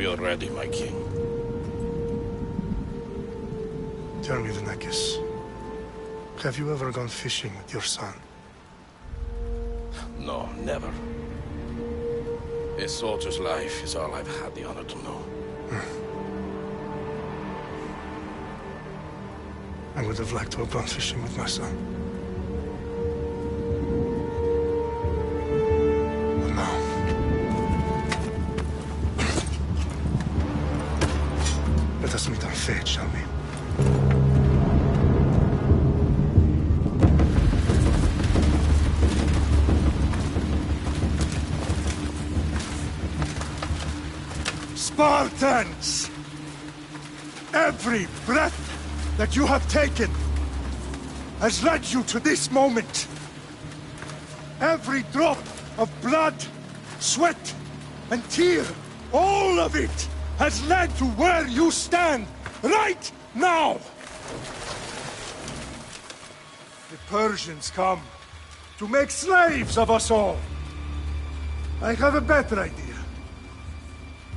you're ready, my king. Tell me, Venekis, have you ever gone fishing with your son? No, never. A soldier's life is all I've had the honor to know. I would have liked to have gone fishing with my son. But no. Let us meet on fate, shall we? Spartans! Every breath that you have taken has led you to this moment. Every drop of blood, sweat, and tear, all of it has led to where you stand right now. The Persians come to make slaves of us all. I have a better idea.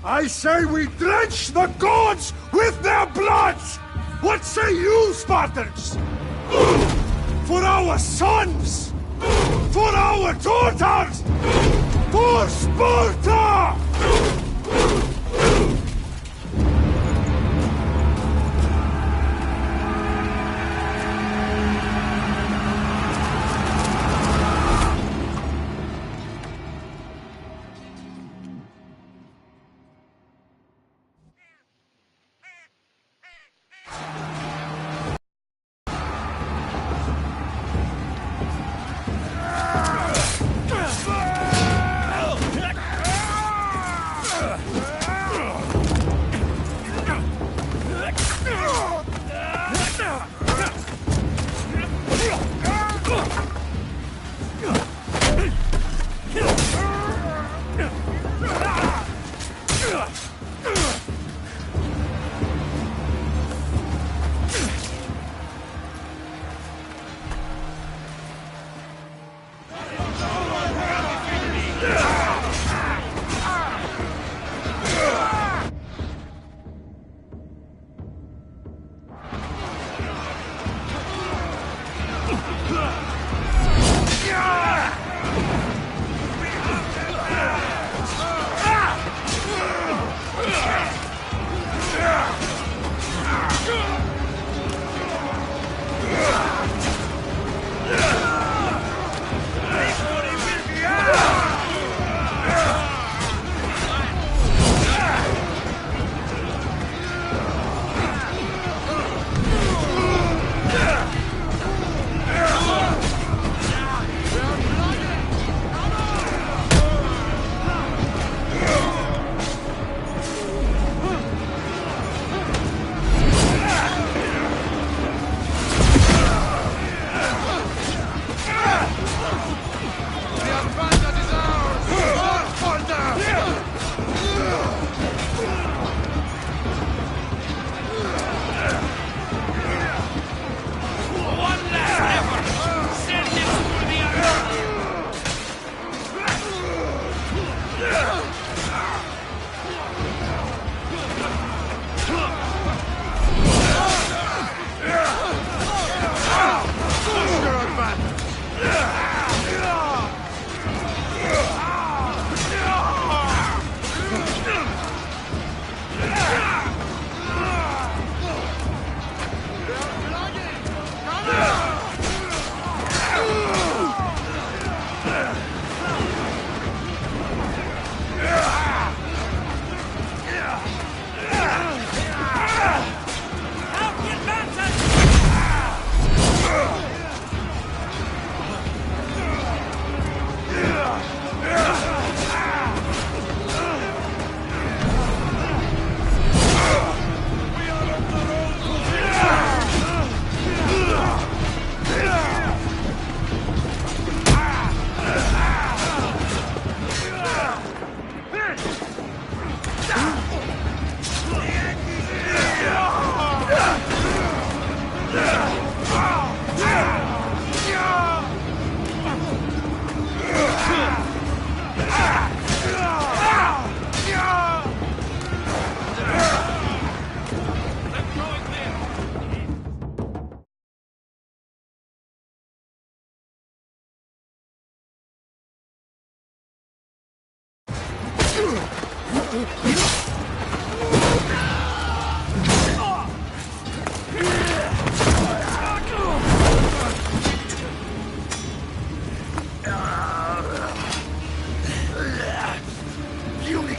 I say we drench the gods with their blood! What say you, Spartans? For our sons! For our daughters! For Sparta!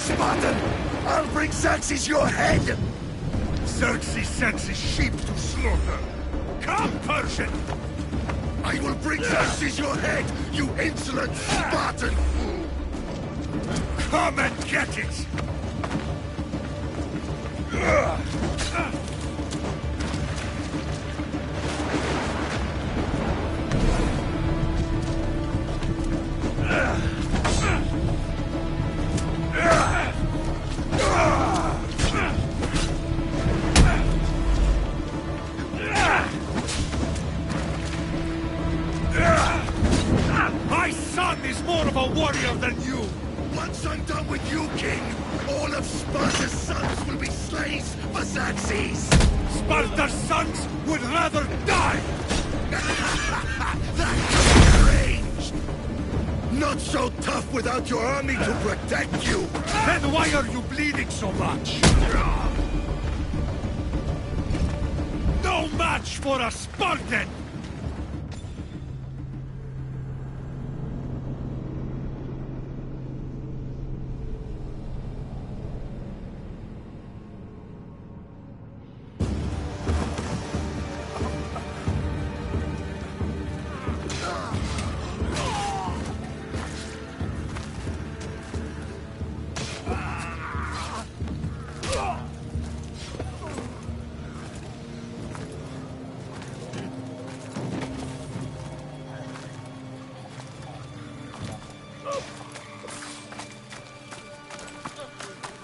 Spartan! I'll bring Xerxes your head! Xerxes sends his sheep to slaughter. Come, Persian! I will bring Xerxes your head, you insolent Spartan fool! Come and get it! My son is more of a warrior than you! Once I'm done with you, King, all of Sparta's sons will be slaves for Xerxes! Sparta's sons would rather die! That's arranged! Not so tough without your army to protect you! Then why are you bleeding so much? No match for a Spartan!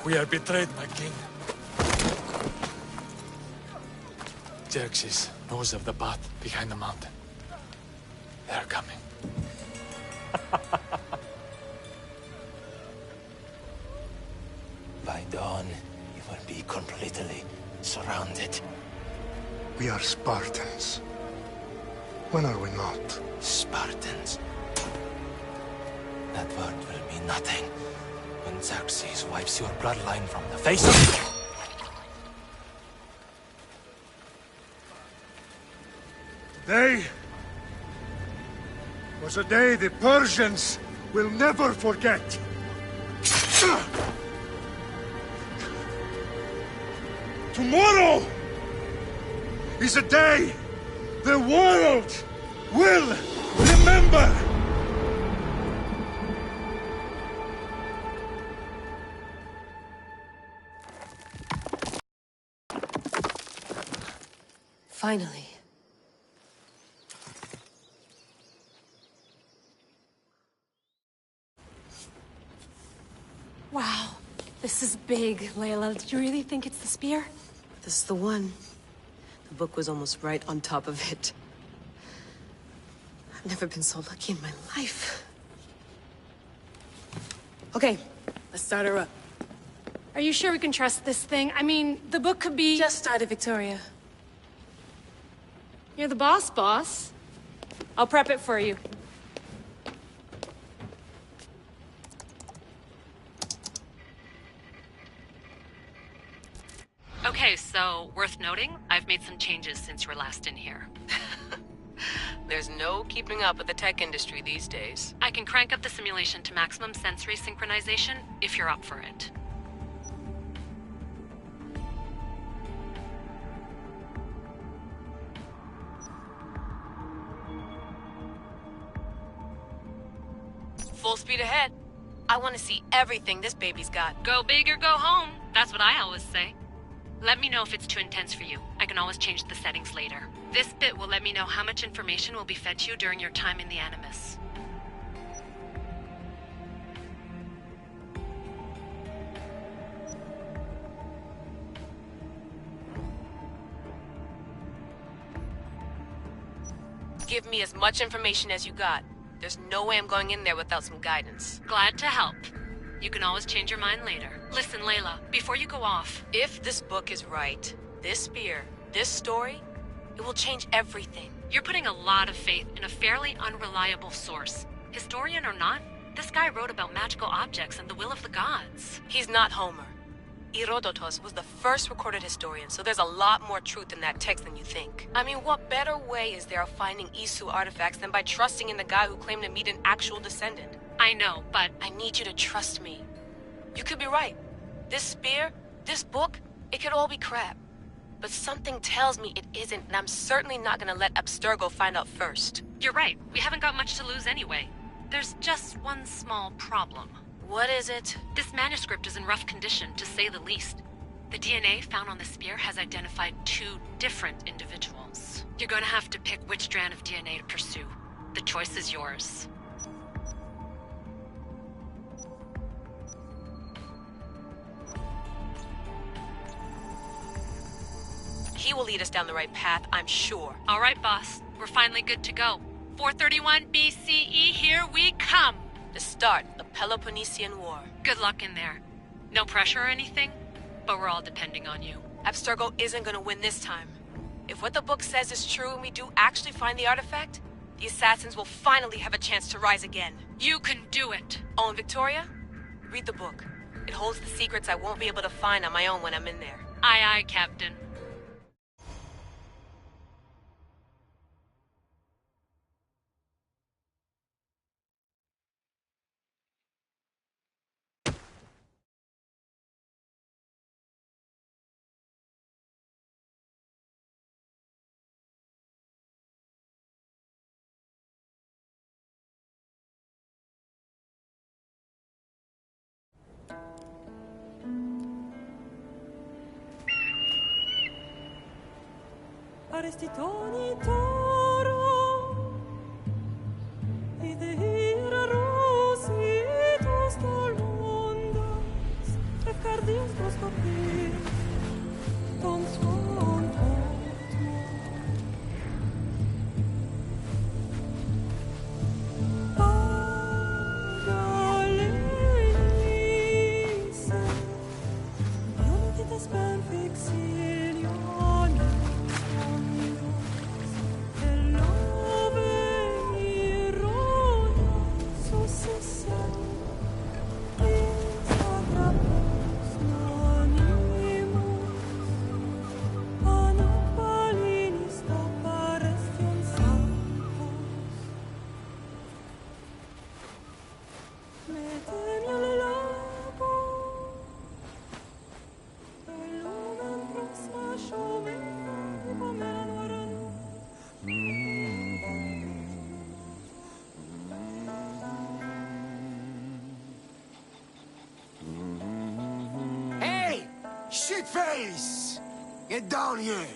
We are betrayed, my king. Xerxes knows of the path behind the mountain. They are coming. By dawn, you will be completely surrounded. We are Spartans. When are we not? Spartans. That word will mean nothing when Xerxes wipes your bloodline from the face of... Today was a day the Persians will never forget. Tomorrow is a day the world will remember. Finally. Wow, this is big, Layla. Did you really think it's the spear? This is the one. The book was almost right on top of it. I've never been so lucky in my life. Okay, let's start her up. Are you sure we can trust this thing? I mean, the book could be... Just started, Victoria. You're the boss. I'll prep it for you. Okay, so, worth noting, I've made some changes since you were last in here. There's no keeping up with the tech industry these days. I can crank up the simulation to maximum sensory synchronization, if you're up for it. Full speed ahead. I want to see everything this baby's got. Go big or go home. That's what I always say. Let me know if it's too intense for you. I can always change the settings later. This bit will let me know how much information will be fed to you during your time in the Animus. Give me as much information as you got. There's no way I'm going in there without some guidance. Glad to help. You can always change your mind later. Listen, Layla, before you go off... If this book is right, this spear, this story, it will change everything. You're putting a lot of faith in a fairly unreliable source. Historian or not, This guy wrote about magical objects and the will of the gods. He's not Homer. Herodotus was the first recorded historian, so there's a lot more truth in that text than you think. I mean, what better way is there of finding Isu artifacts than by trusting in the guy who claimed to meet an actual descendant? I know, but I need you to trust me. You could be right. This spear, this book, it could all be crap. But something tells me it isn't, and I'm certainly not gonna let Abstergo find out first. you're right. We haven't got much to lose anyway. There's just one small problem. What is it? This manuscript is in rough condition, to say the least. The DNA found on the spear has identified 2 different individuals. You're gonna have to pick which strand of DNA to pursue. The choice is yours. He will lead us down the right path, I'm sure. All right, boss. We're finally good to go. 431 BCE, here we come! The start of the Peloponnesian War. Good luck in there. No pressure or anything, but we're all depending on you. Abstergo isn't gonna win this time. If what the book says is true and we do actually find the artifact, the assassins will finally have a chance to rise again. You can do it! Oh, and Victoria? Read the book. It holds the secrets I won't be able to find on my own when I'm in there. Aye, aye, Captain. Arestitoni toro Idehira rositos tolmondas Efcardios proscopir Ton suon otmo Pagalenise Ionitas ben fixilione Hey! Shitface! Get down here!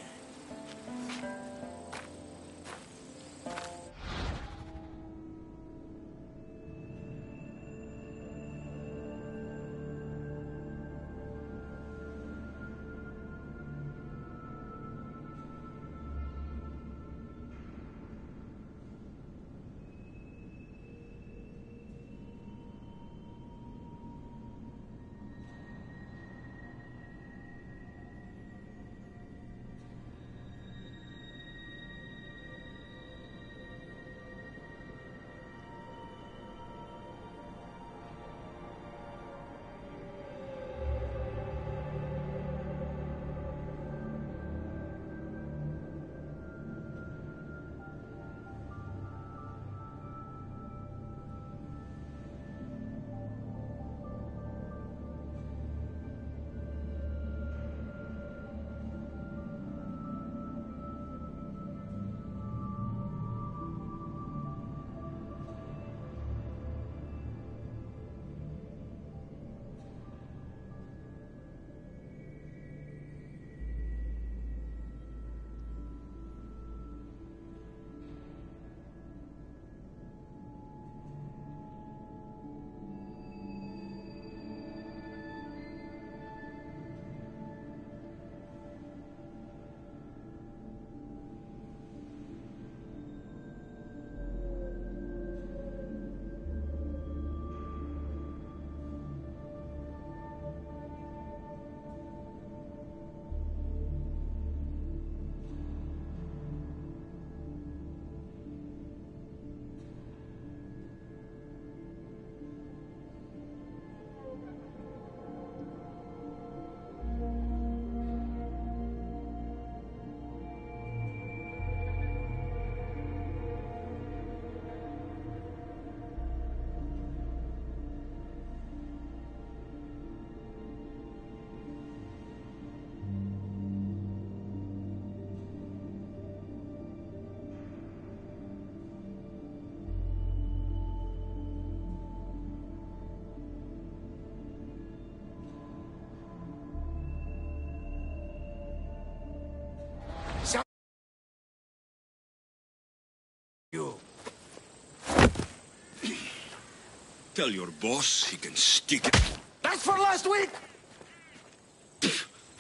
Tell your boss he can stick it. That's for last week!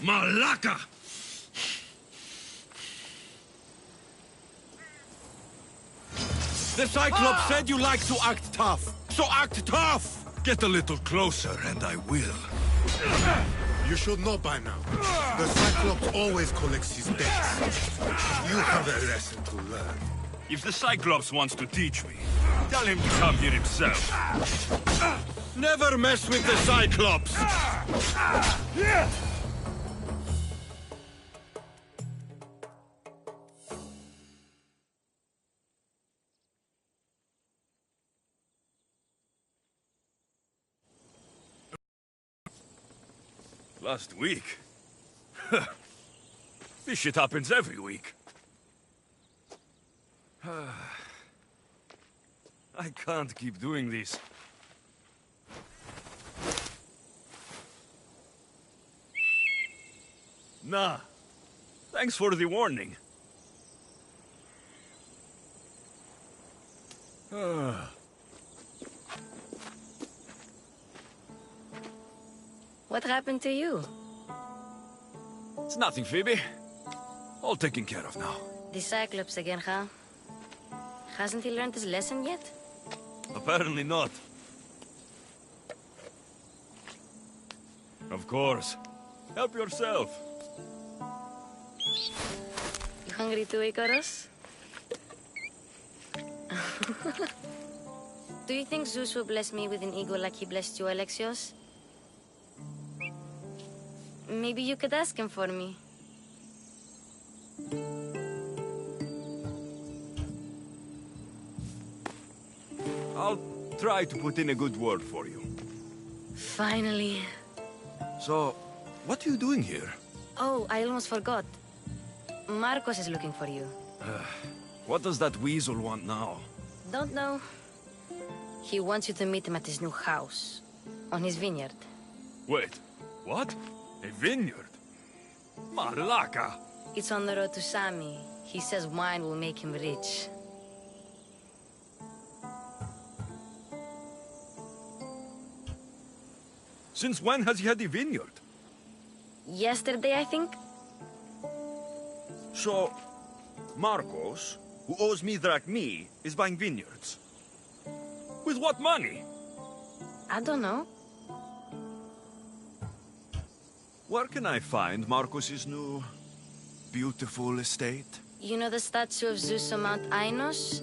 Malaka! The Cyclops said you like to act tough. So act tough! Get a little closer and I will. You should know by now. The Cyclops always collects his debts. You have a lesson to learn. If the Cyclops wants to teach me, tell him to come here himself. Never mess with the Cyclops! Last week? This shit happens every week. I can't keep doing this. Nah. Thanks for the warning. What happened to you? It's nothing, Phoebe. All taken care of now. The Cyclops again, huh? Hasn't he learned his lesson yet? Apparently not. Of course. Help yourself. You hungry too, Icarus? Do you think Zeus will bless me with an ego like he blessed you, Alexios? Maybe you could ask him for me. I'll try to put in a good word for you. Finally. So, what are you doing here? Oh, I almost forgot. Marcos is looking for you. What does that weasel want now? Don't know. He wants you to meet him at his new house. On his vineyard. Wait, what? A vineyard? Malaka! It's on the road to Sami. He says wine will make him rich. Since when has he had a vineyard? Yesterday, I think? So, Marcos, who owes me drachmi, is buying vineyards. With what money? I don't know. Where can I find Marcos's new, beautiful estate? You know the statue of Zeus on Mount Ainos?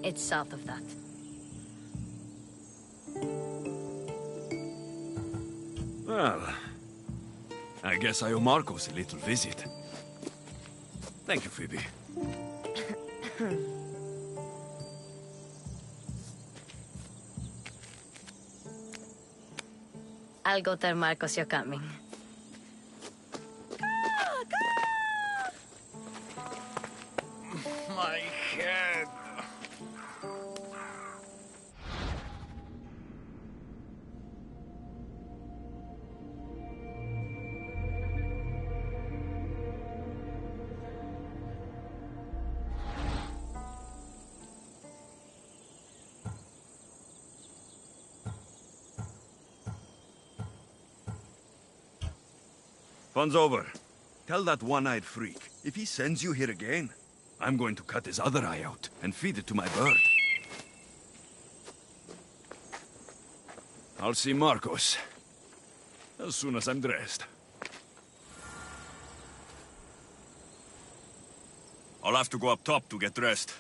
It's south of that. Well, I guess I owe Marcos a little visit. Thank you, Phoebe. I'll go tell Marcos you're coming. My head. Fun's over. Tell that one-eyed freak, if he sends you here again, I'm going to cut his other eye out and feed it to my bird. I'll see Marcos as soon as I'm dressed. I'll have to go up top to get dressed.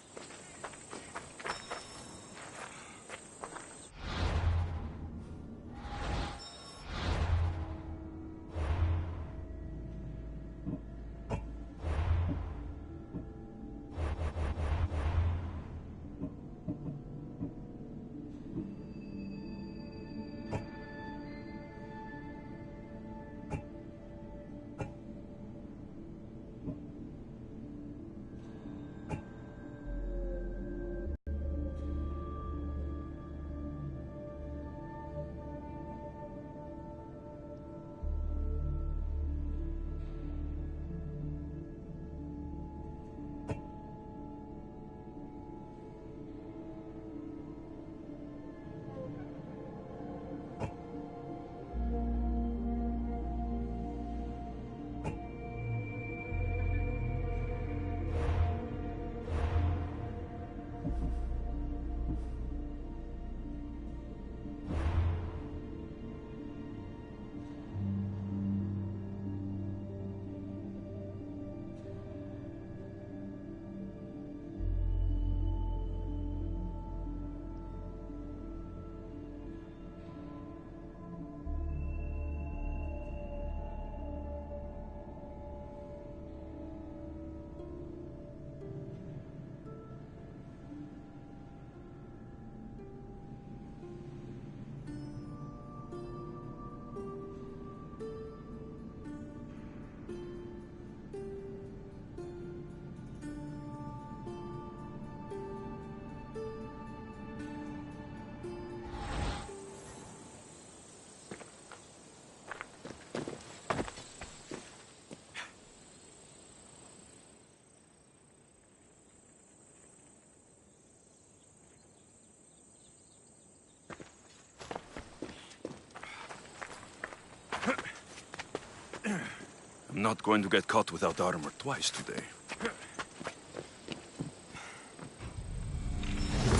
I'm not going to get caught without armor twice today.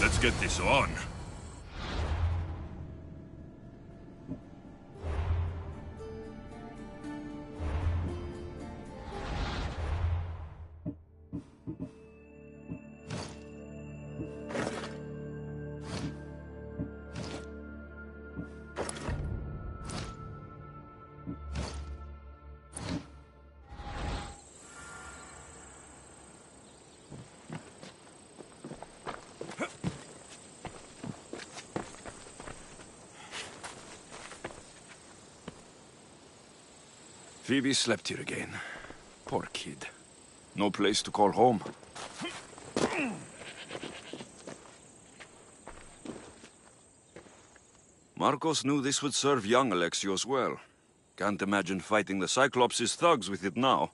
Let's get this on. Phoebe slept here again. Poor kid. No place to call home. Marcos knew this would serve young Alexios well. Can't imagine fighting the Cyclops' thugs with it now.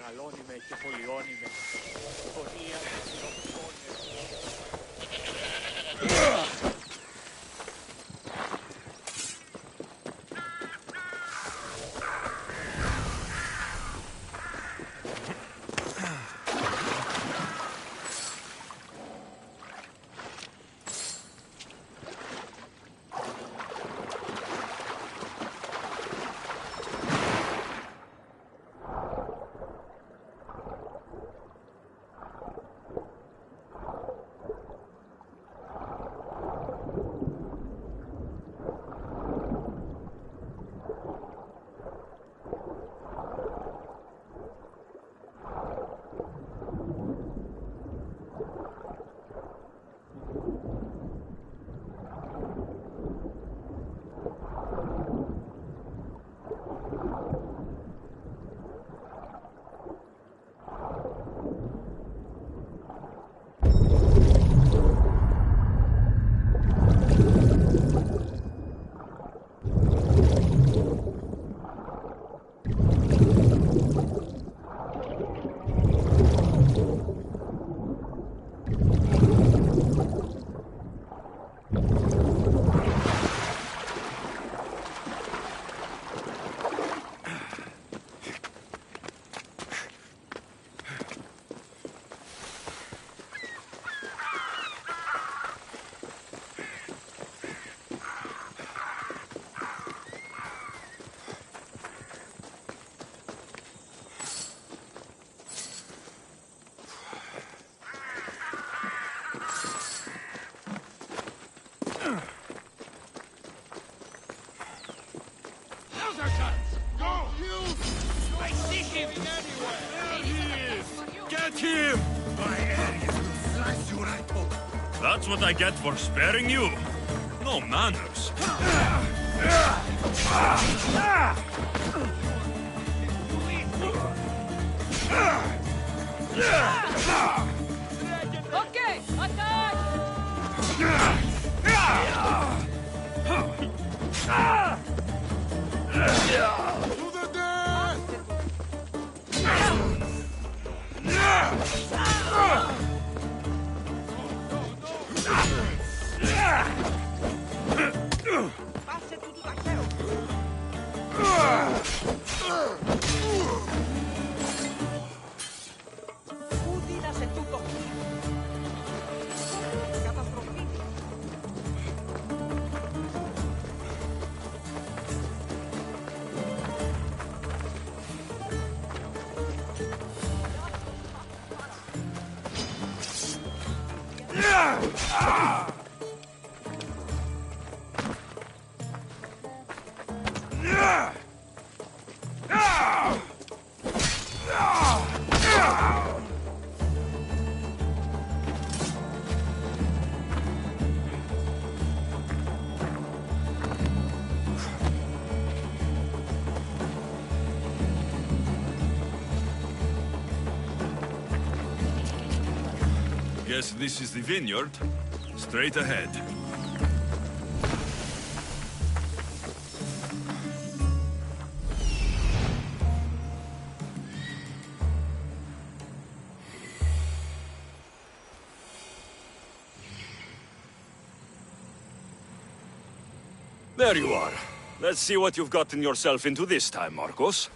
Μεγαλώνει με και πολιώνει με. Γωνία That's what I get for sparing you. No manners. Okay, attack! To the death! Guess this is the vineyard. Straight ahead. There you are. Let's see what you've gotten yourself into this time, Marcos.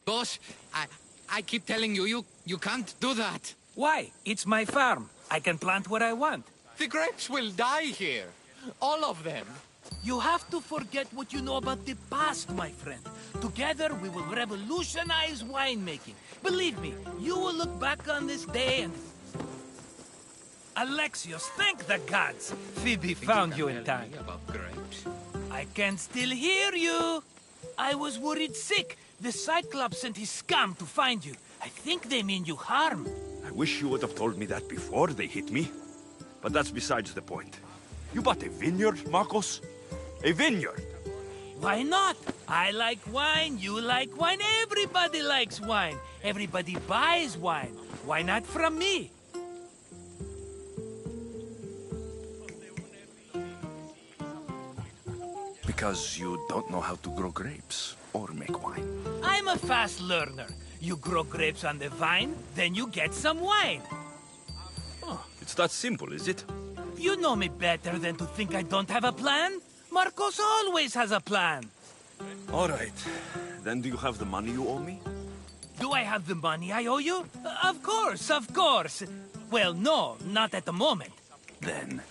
Boss, I keep telling you, you can't do that. Why? It's my farm. I can plant what I want. The grapes will die here. All of them. You have to forget what you know about the past, my friend. Together, we will revolutionize winemaking. Believe me, you will look back on this day and... Alexios, thank the gods! Phoebe found you in time. About grapes. I can still hear you! I was worried sick. The Cyclops sent his scum to find you. I think they mean you harm. I wish you would have told me that before they hit me. But that's besides the point. You bought a vineyard, Marcos? A vineyard? Why not? I like wine, you like wine, everybody likes wine. Everybody buys wine. Why not from me? Because you don't know how to grow grapes or make wine. I'm a fast learner. You grow grapes on the vine, then you get some wine. Oh, it's that simple, is it? You know me better than to think I don't have a plan. Marcos always has a plan. All right. Then do you have the money you owe me? Do I have the money I owe you? Of course, of course. Well, no, not at the moment. Then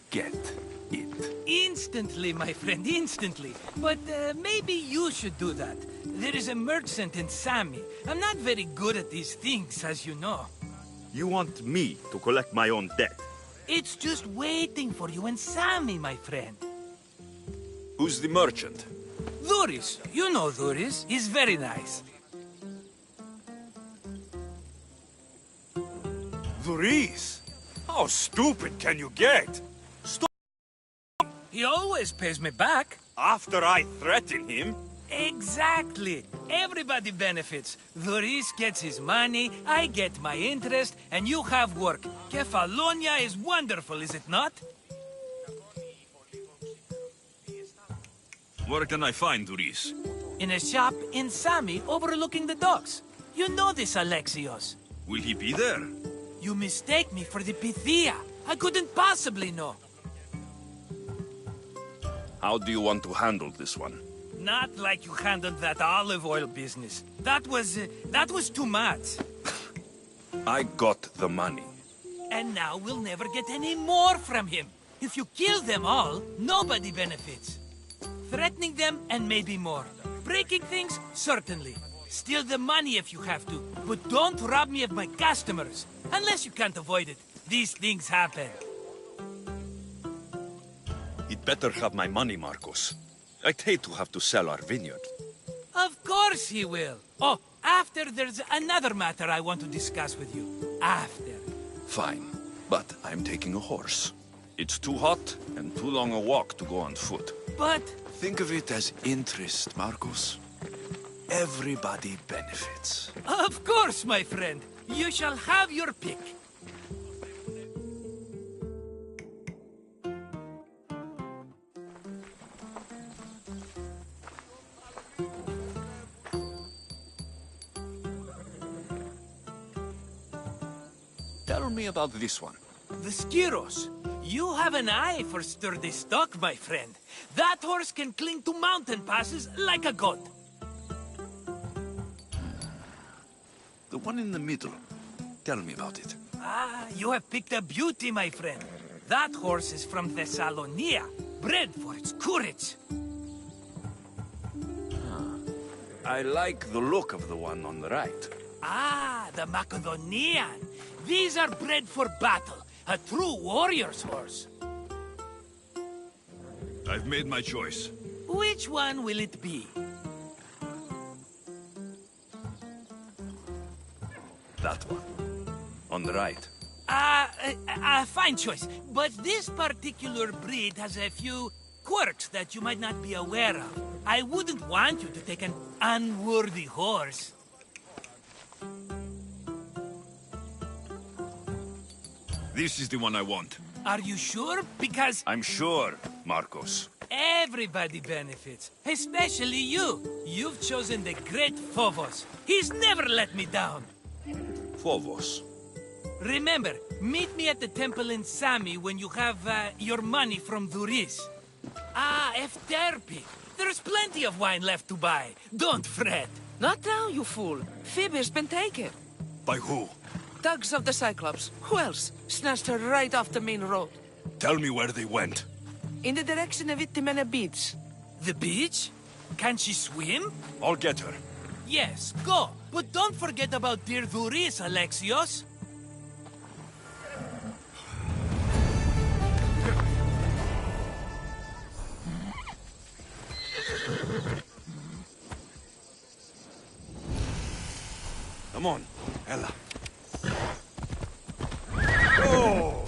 get it. Instantly, my friend, instantly. But maybe you should do that. There is a merchant in Sami. I'm not very good at these things, as you know. You want me to collect my own debt? It's just waiting for you in Sami, my friend. Who's the merchant? Dhuris. You know Dhuris. He's very nice. Dhuris? How stupid can you get? He always pays me back. After I threaten him? Exactly. Everybody benefits. Dhuris gets his money, I get my interest, and you have work. Kefalonia is wonderful, is it not? Where can I find Dhuris? In a shop in Sami, overlooking the docks. You know this, Alexios. Will he be there? You mistake me for the Pythia. I couldn't possibly know. How do you want to handle this one? Not like you handled that olive oil business. That was too much. I got the money. And now we'll never get any more from him. If you kill them all, nobody benefits. Threatening them, and maybe more. Breaking things, certainly. Steal the money if you have to, but don't rob me of my customers. Unless you can't avoid it. These things happen. He'd better have my money, Marcos. I'd hate to have to sell our vineyard. Of course he will. Oh, after there's another matter I want to discuss with you. After. Fine, but I'm taking a horse. It's too hot and too long a walk to go on foot. but... Think of it as interest, Marcos. Everybody benefits. Of course, my friend. You shall have your pick. Tell me about this one. The Skiros. You have an eye for sturdy stock, my friend. That horse can cling to mountain passes like a god. The one in the middle. Tell me about it. Ah, you have picked a beauty, my friend. That horse is from Thessalonia, bred for its courage. I like the look of the one on the right. Ah, the Macedonian. These are bred for battle. A true warrior's horse. I've made my choice. Which one will it be? That one. On the right. Fine choice. But this particular breed has a few quirks that you might not be aware of. I wouldn't want you to take an unworthy horse. This is the one I want. Are you sure? Because... I'm sure, Marcos. everybody benefits. Especially you. You've chosen the great Phobos. He's never let me down. Phobos. Remember, meet me at the temple in Sami when you have your money from Duris. Ah, Efterpi. There's plenty of wine left to buy. Don't fret. Not now, you fool. Phoebe's been taken. By who? Thugs of the Cyclops. Who else? Snatched her right off the main road. Tell me where they went. In the direction of Itimena Beach. The beach? Can she swim? I'll get her. Yes, go. But don't forget about dear Duris, Alexios. Come on, Ella. Oh!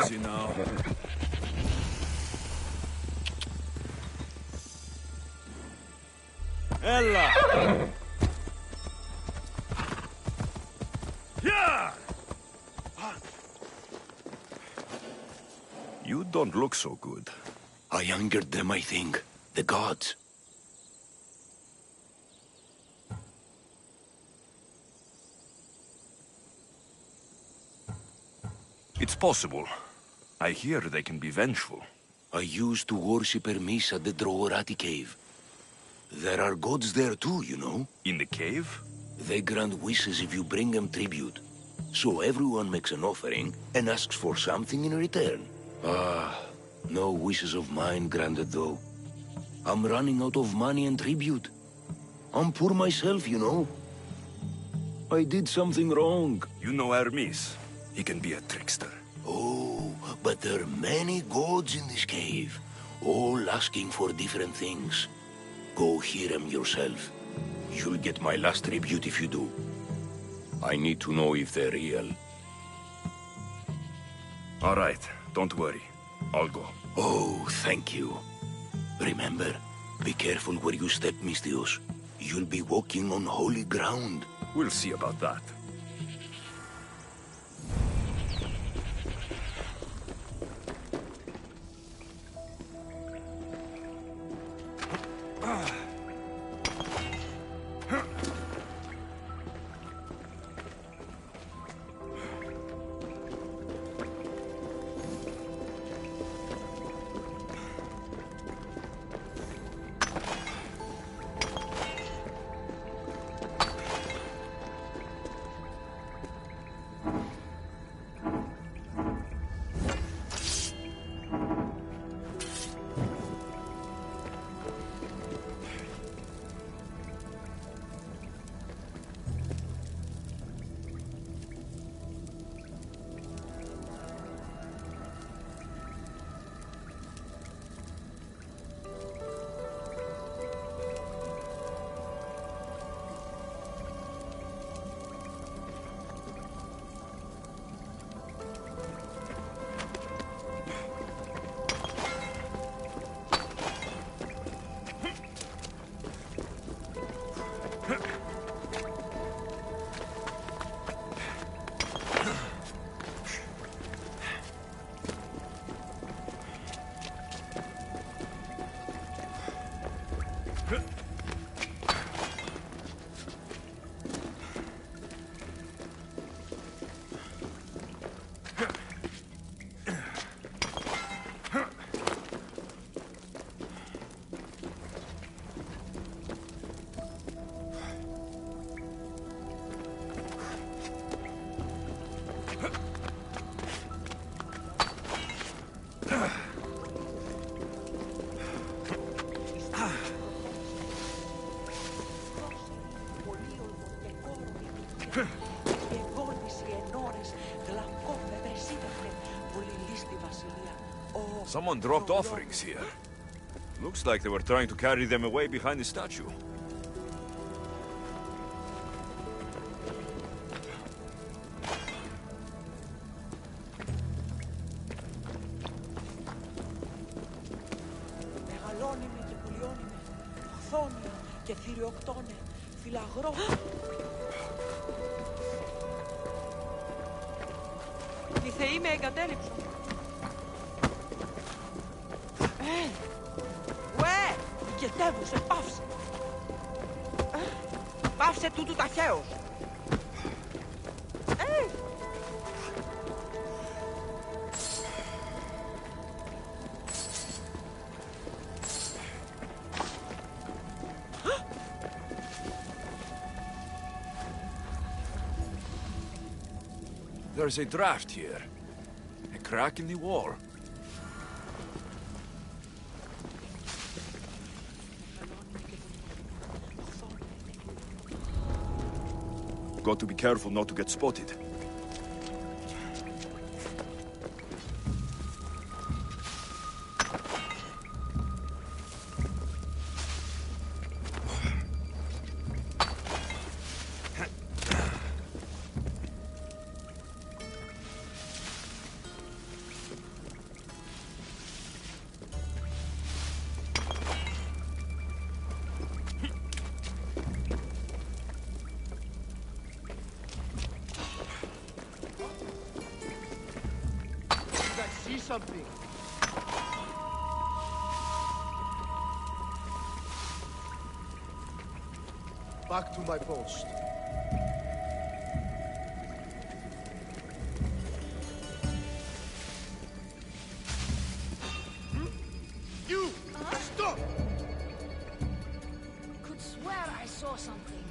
Easy now. Ella! Yeah! You don't look so good. I angered them, I think. The gods. It's possible. I hear they can be vengeful. I used to worship Hermes at the Droorati cave. There are gods there too, you know. In the cave? They grant wishes if you bring them tribute. So everyone makes an offering and asks for something in return. Ah, no wishes of mine granted though. I'm running out of money and tribute. I'm poor myself, you know. I did something wrong. You know Hermes. He can be a trickster. Oh, but there are many gods in this cave, all asking for different things. Go hear them yourself. You'll get my last tribute if you do. I need to know if they're real. All right, don't worry. I'll go. Oh, thank you. Remember, be careful where you step, Mistios. You'll be walking on holy ground. We'll see about that. Someone dropped offerings here. Looks like they were trying to carry them away behind the statue. Μεγαλώνει και πουλιώνει χθόνι και θηριοκτώνε, φυλαγρό. Οι θεοί με εγκατέλειψαν. Ουε! Οικετεύουσε, πάυσε! Πάυσε τούτου ταχαίως! There's a draft here. A crack in the wall. Got to be careful not to get spotted. Something. Back to my post. You! Stop! Could swear I saw something.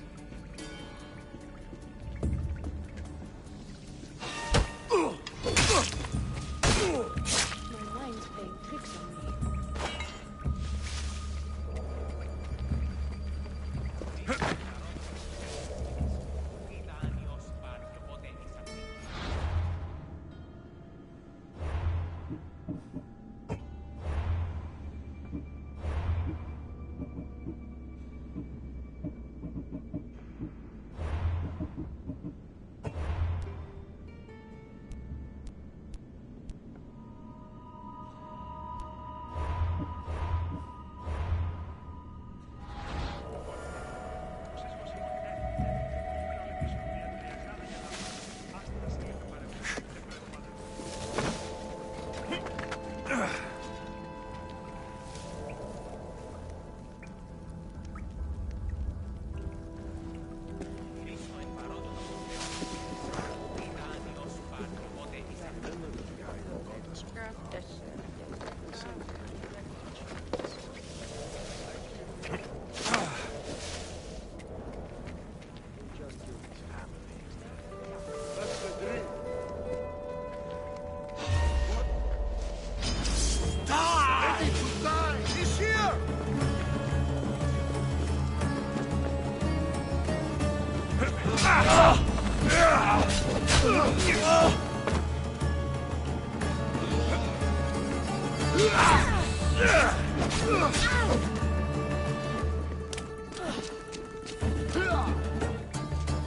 My mind's playing tricks on me.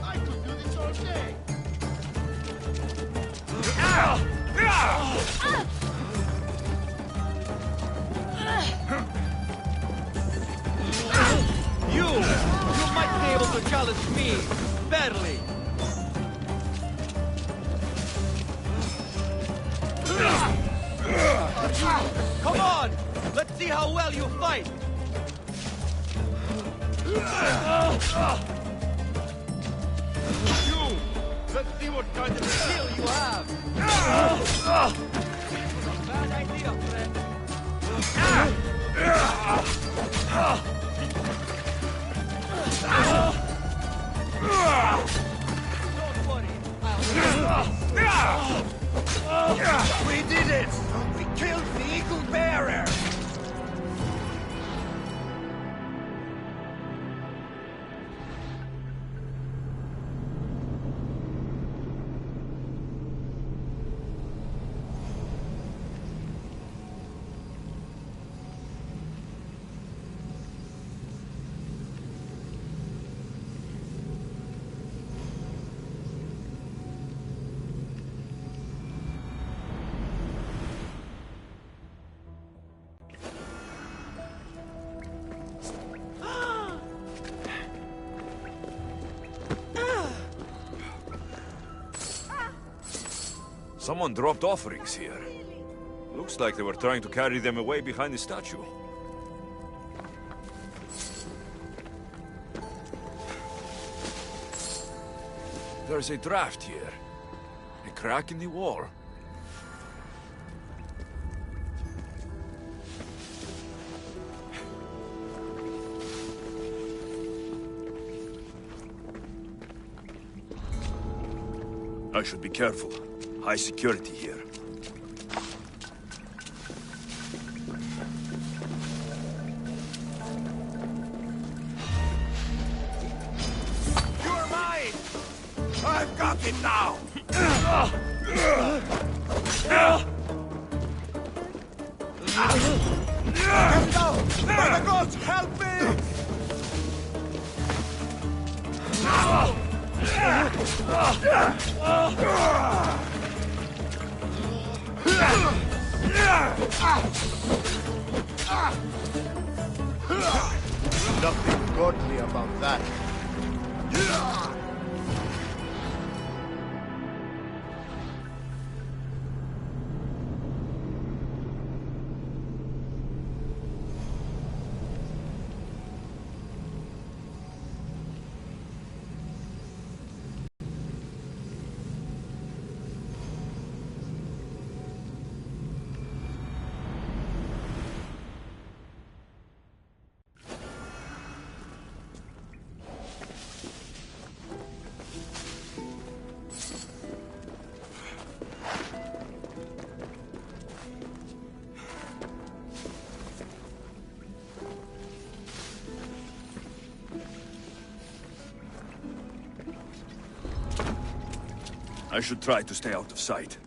I could do this all day. You might be able to challenge me, barely. Come on, let's see how well you fight. You, let's see what kind of skill you have. Bad idea, friend. Don't worry, We did it! We killed the Eagle Bearer! Someone dropped offerings here. Looks like they were trying to carry them away behind the statue. There's a draft here. A crack in the wall. I should be careful. High security here. You're mine! I've got it now! Get down! By the gods, help me! Nothing godly about that. I should try to stay out of sight.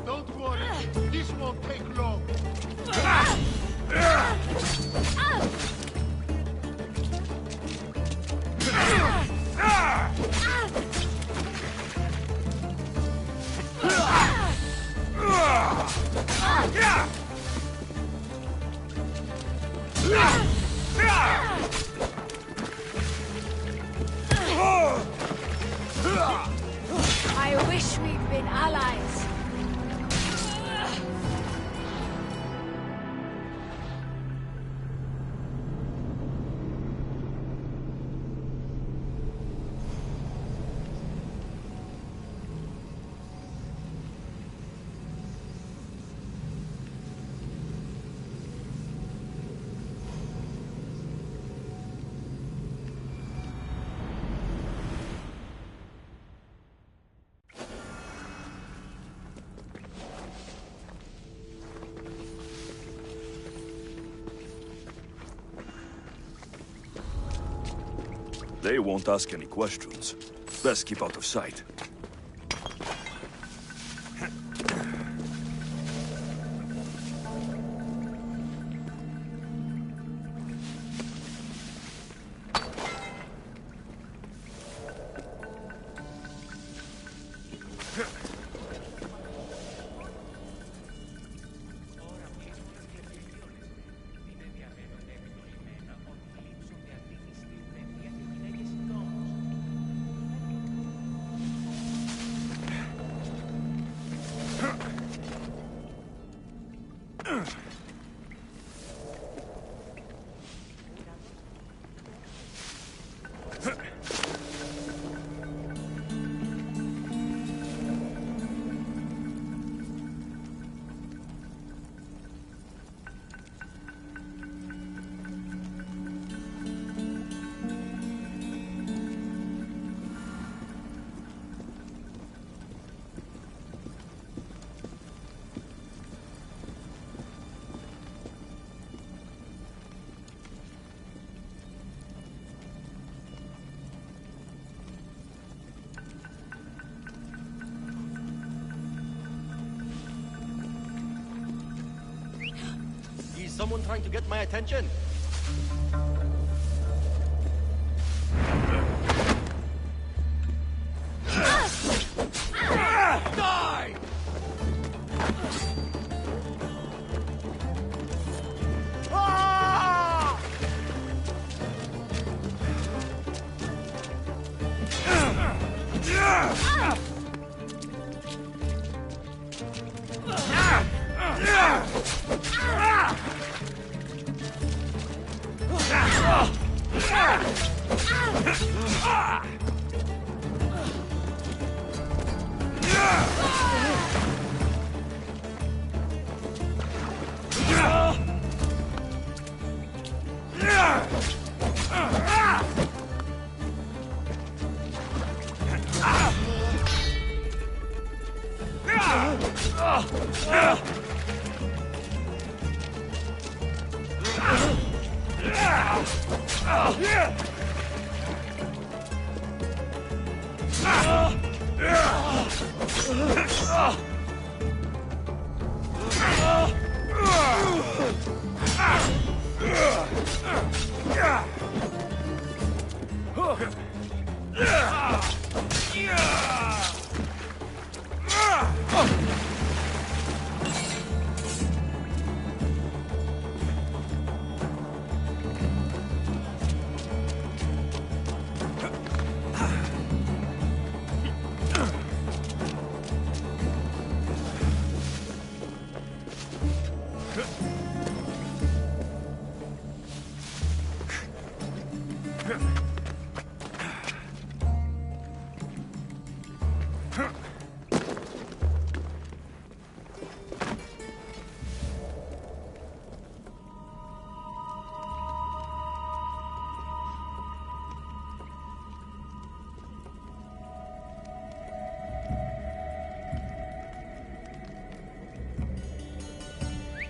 Don't worry, this won't take long. I wish we'd been allies. They won't ask any questions. Best keep out of sight. someone trying to get my attention? Die!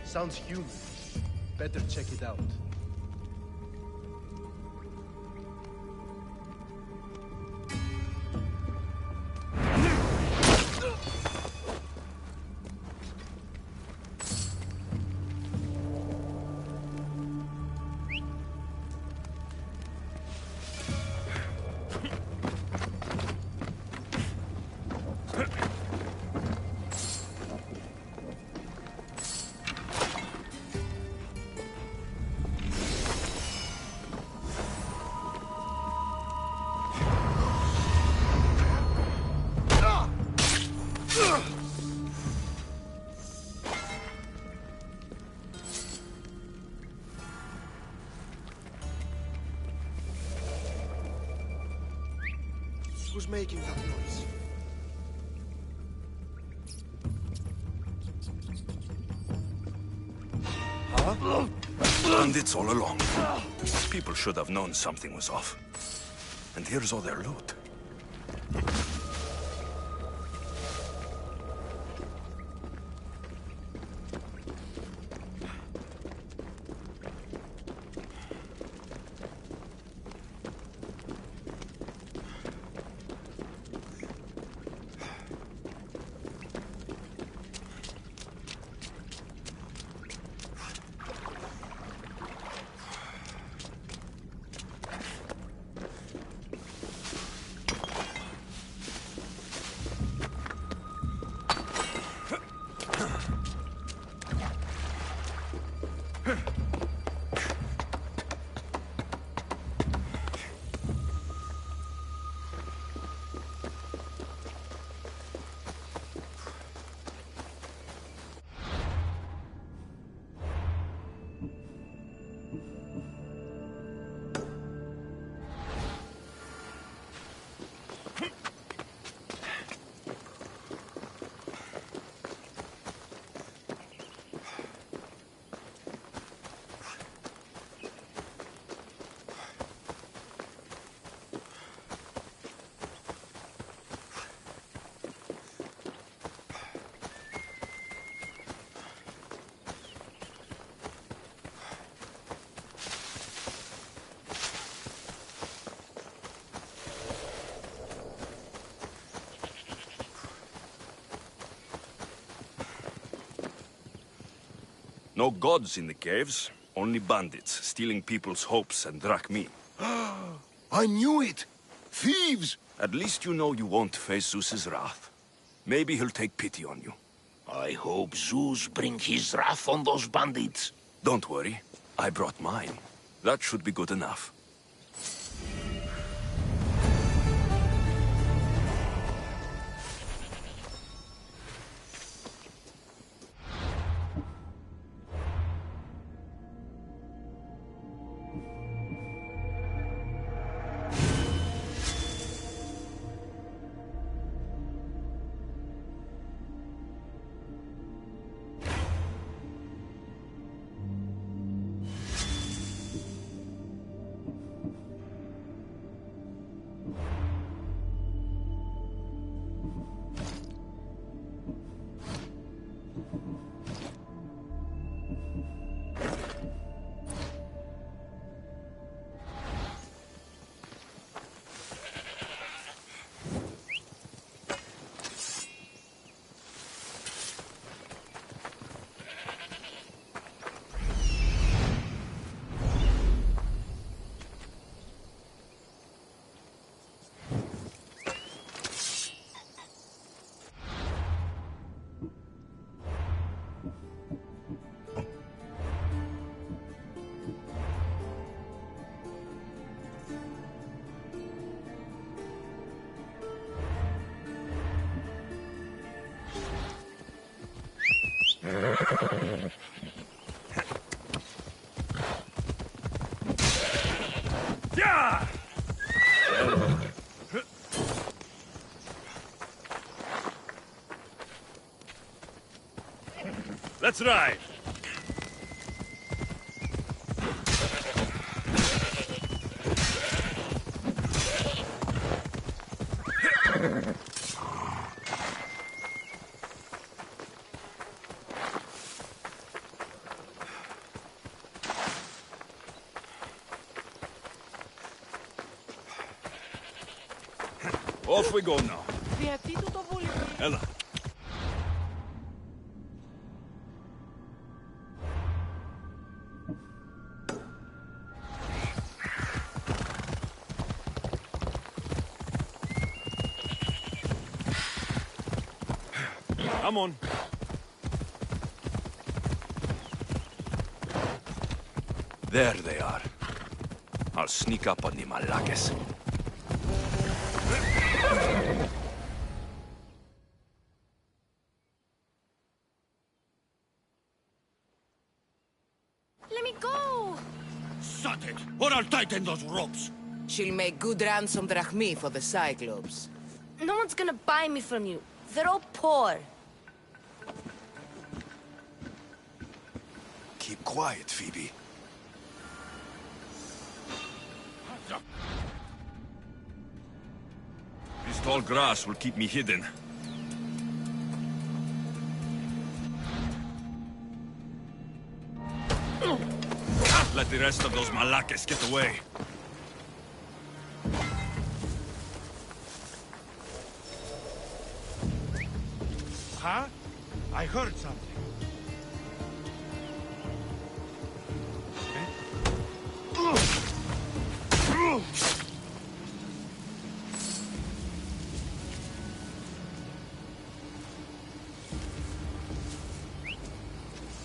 Sounds human. Better check it out. Who's making that noise? Huh? Bandits all along. People should have known something was off. And here's all their loot. No gods in the caves, only bandits stealing people's hopes and drachmi. I knew it! Thieves! At least you know you won't face Zeus's wrath. Maybe he'll take pity on you. I hope Zeus bring his wrath on those bandits. Don't worry, I brought mine. That should be good enough. Let's ride! Off we go now. Ella. Come on. There they are. I'll sneak up on the Malakes. Let me go! Shut it, or I'll tighten those ropes. She'll make good ransom drachmi for the Cyclops. No one's gonna buy me from you. They're all poor. Keep quiet, Phoebe. This tall grass will keep me hidden. Let the rest of those Malakes get away. Huh? I heard something.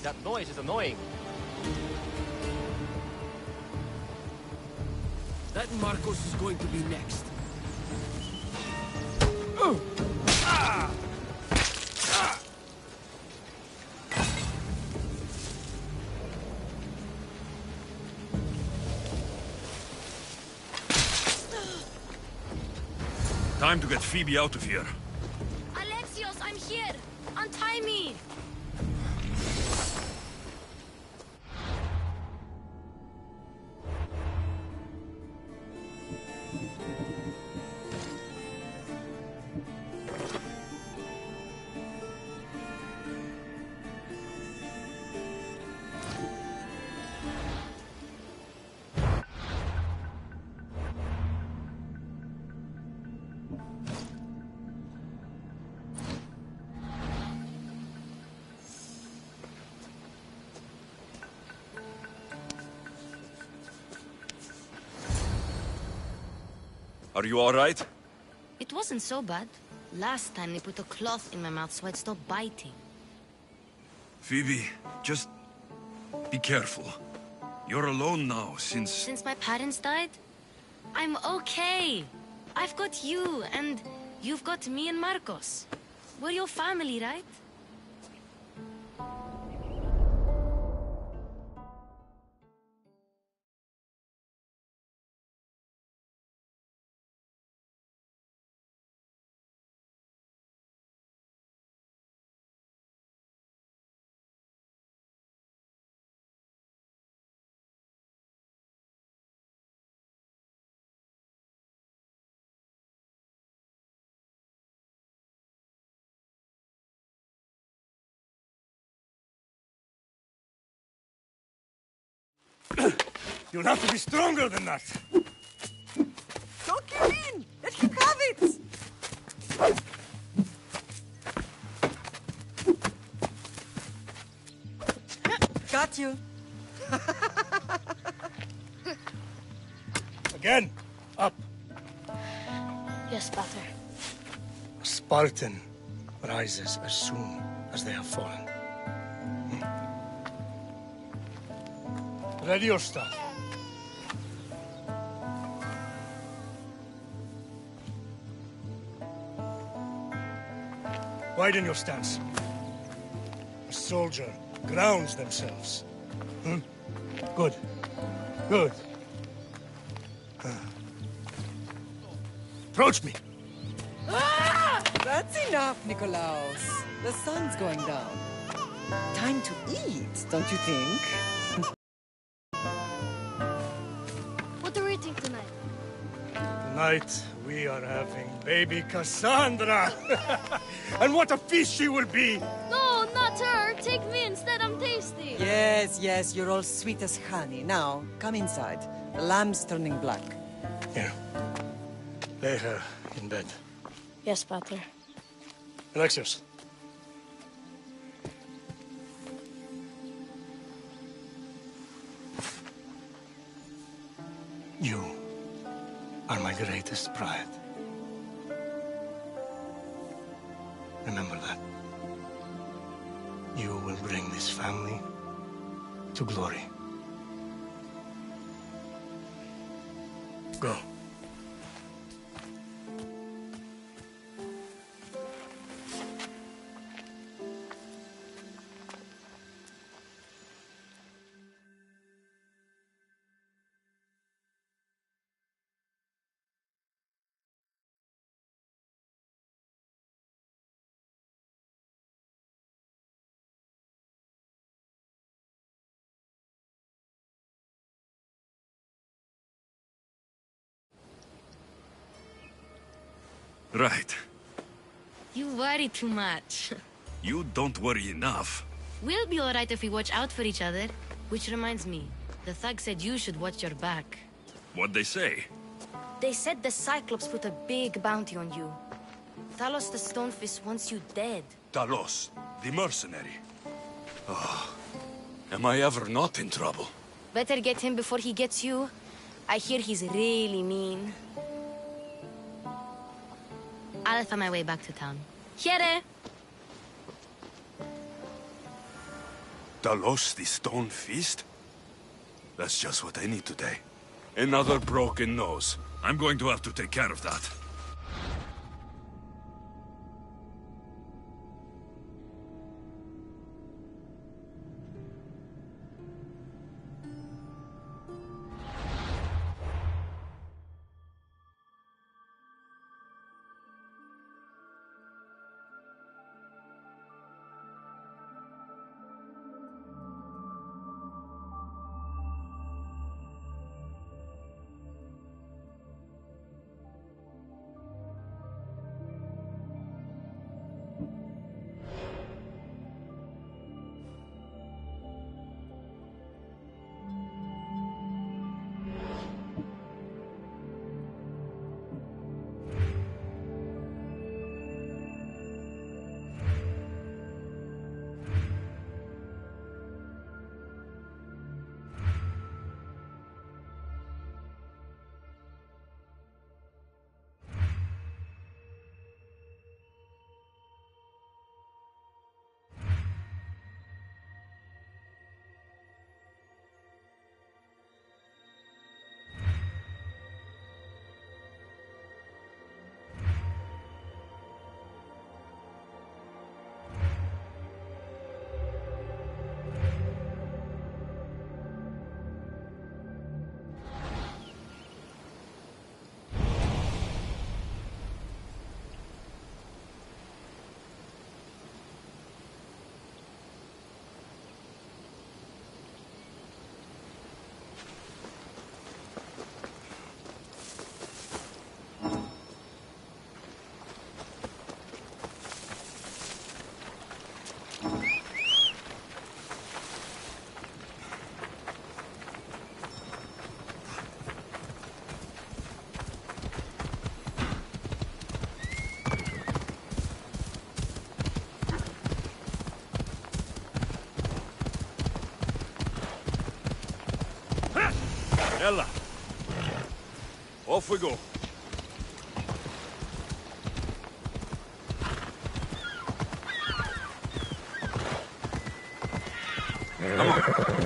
That noise is annoying. That Marcos is going to be next. Time to get Phoebe out of here. Alexios, I'm here! Untie me! Are you all right? It wasn't so bad. Last time they put a cloth in my mouth so I'd stop biting. Phoebe, just be careful. You're alone now since... Since my parents died? I'm okay. I've got you, and you've got me and Marcos. We're your family, right? You'll have to be stronger than that. Don't give in! Let him have it! Got you. Again. Up. Yes, Pater. A Spartan rises as soon as they have fallen. Ready your staff. Widen your stance. A soldier grounds themselves. Good. Good. Approach me. Ah! That's enough, Nikolaos. The sun's going down. Time to eat, don't you think? What are we eating tonight? Tonight, we are having baby Cassandra. And what a feast she will be! No, not her. Take me instead. I'm tasty. Yes, yes, you're all sweet as honey. Now, come inside. The lamb's turning black. Here. Lay her in bed. Yes, Pater. Alexios. You are my greatest pride. Remember that. You will bring this family to glory. Go. Right. You worry too much. You don't worry enough. We'll be alright if we watch out for each other. Which reminds me, the thug said you should watch your back. What'd they say? They said the Cyclops put a big bounty on you. Talos the Stonefist wants you dead. Talos, the mercenary. Oh, am I ever not in trouble? Better get him before he gets you. I hear he's really mean. I'll find my way back to town. Here! Talos, the Stone Fist? That's just what I need today. Another broken nose. I'm going to have to take care of that. Ella. Off we go. Come on.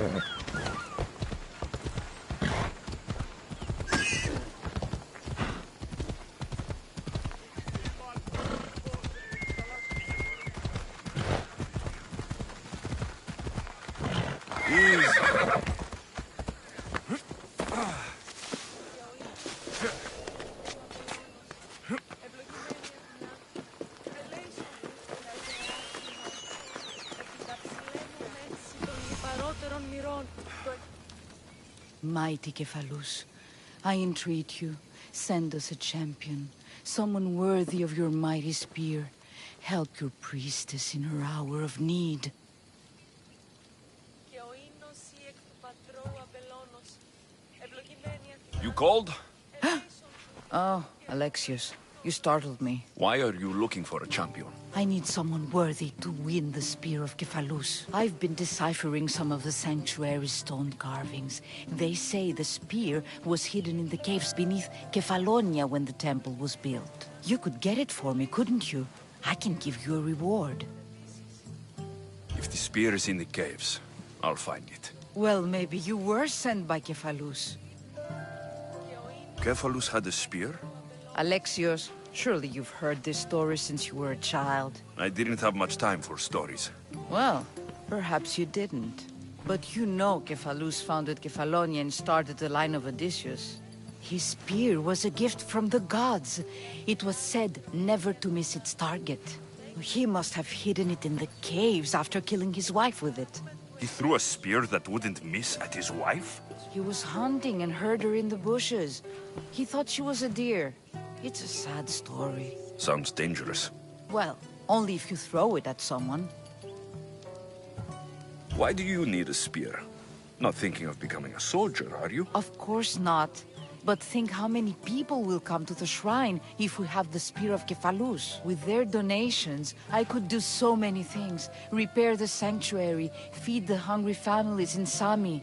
Mighty Kephalus, I entreat you, send us a champion, someone worthy of your mighty spear. Help your priestess in her hour of need. You called? Oh, Alexios, you startled me. Why are you looking for a champion? I need someone worthy to win the spear of Kephalus. I've been deciphering some of the sanctuary's stone carvings. They say the spear was hidden in the caves beneath Kefalonia when the temple was built. You could get it for me, couldn't you? I can give you a reward. If the spear is in the caves, I'll find it. Well, maybe you were sent by Kephalus. Kephalus had a spear? Alexios, surely you've heard this story since you were a child. I didn't have much time for stories. Well, perhaps you didn't. But you know Kephalus founded Kefalonia and started the line of Odysseus. His spear was a gift from the gods. It was said never to miss its target. He must have hidden it in the caves after killing his wife with it. He threw a spear that wouldn't miss at his wife? He was hunting and heard her in the bushes. He thought she was a deer. It's a sad story. Sounds dangerous. Well, only if you throw it at someone. Why do you need a spear? Not thinking of becoming a soldier, are you? Of course not. But think how many people will come to the shrine if we have the spear of Kephalus. With their donations, I could do so many things. Repair the sanctuary, feed the hungry families in Sami.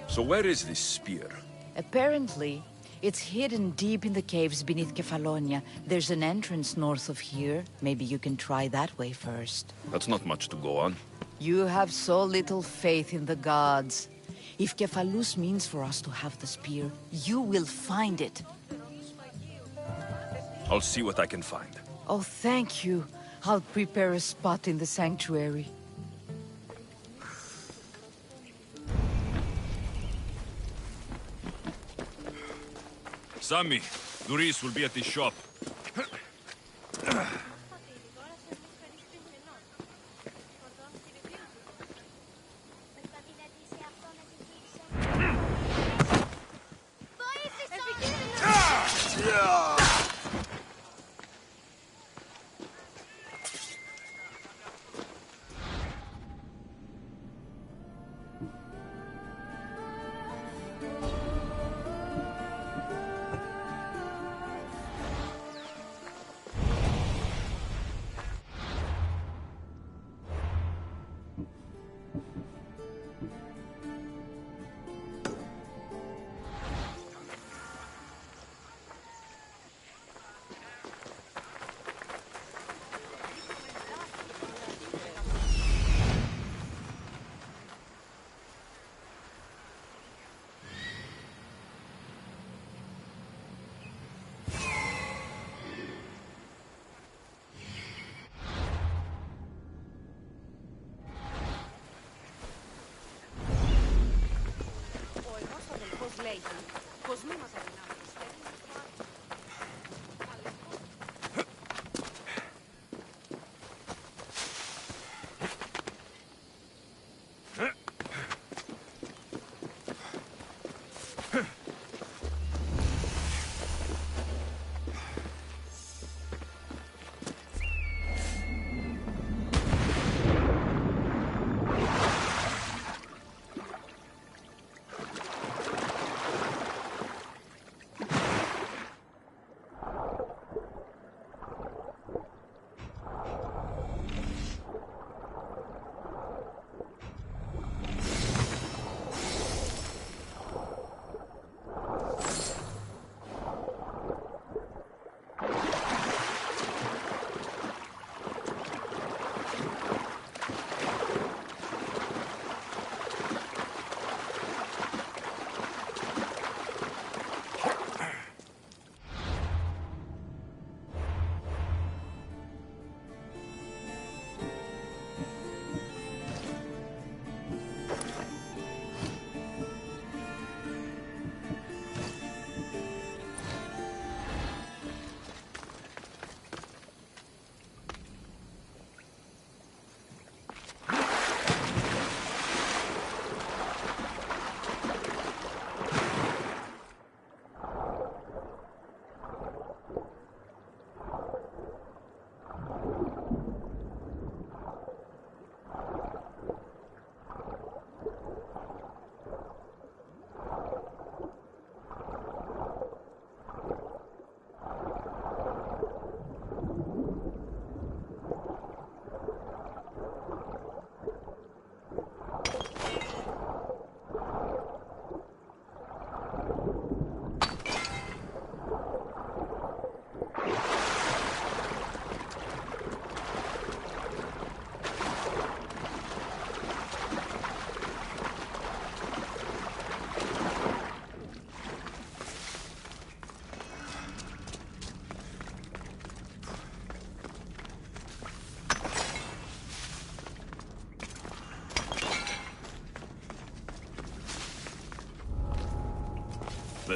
So where is this spear? Apparently, it's hidden deep in the caves beneath Kefalonia. There's an entrance north of here. Maybe you can try that way first. That's not much to go on. You have so little faith in the gods. If Kephalus means for us to have the spear, you will find it. I'll see what I can find. Oh, thank you. I'll prepare a spot in the sanctuary. Sammy, Duris will be at the shop.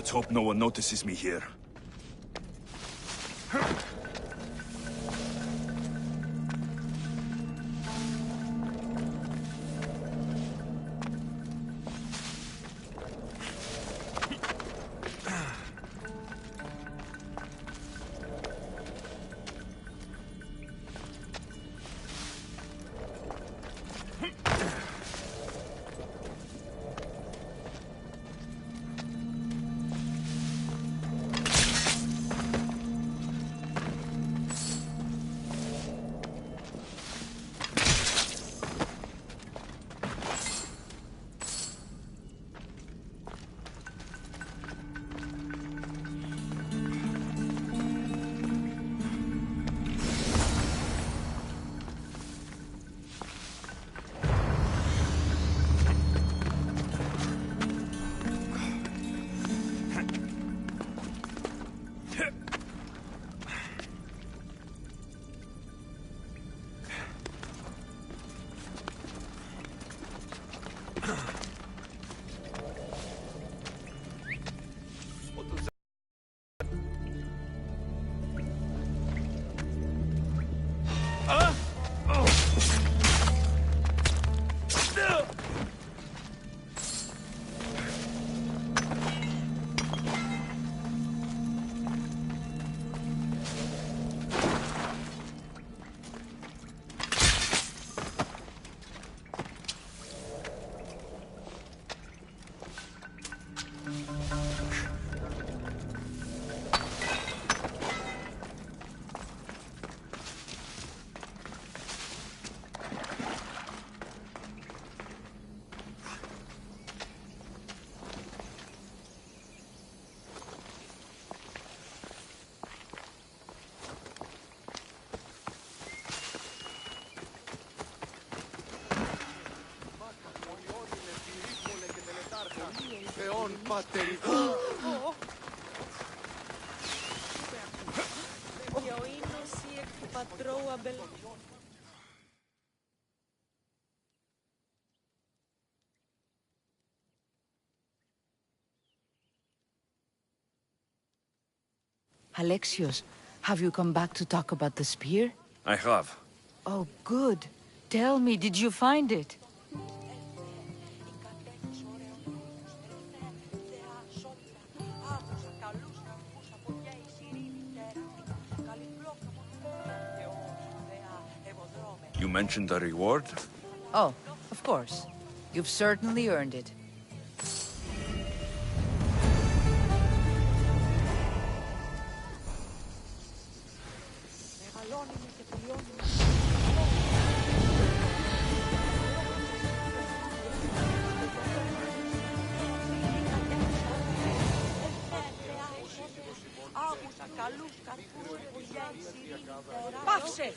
Let's hope no one notices me here. Θεόν πατέρι. Alexios, have you come back to talk about the spear? I have. Oh, good. Tell me, did you find it? You mentioned a reward? Oh, of course. You've certainly earned it. Πάυσε!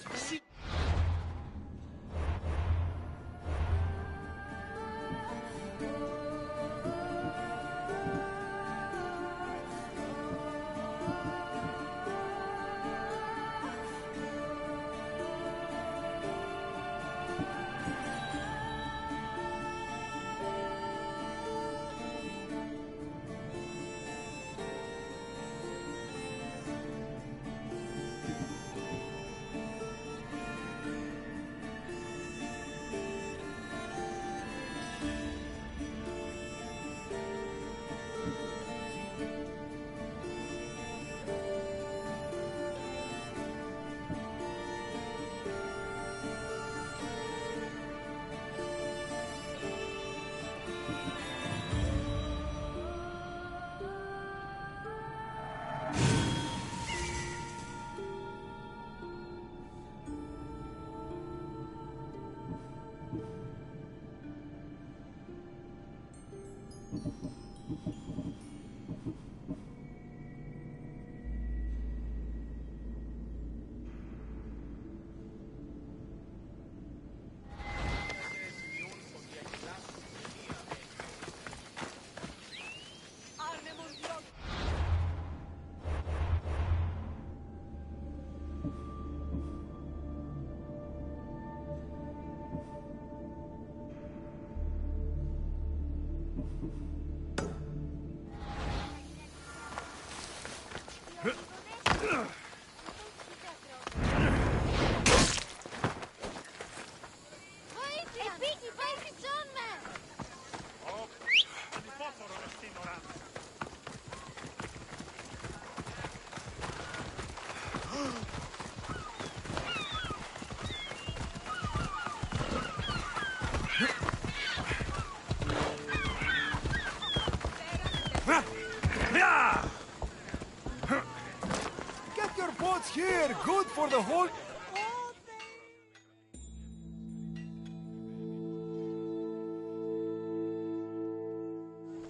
Get your boats here! Good for the whole...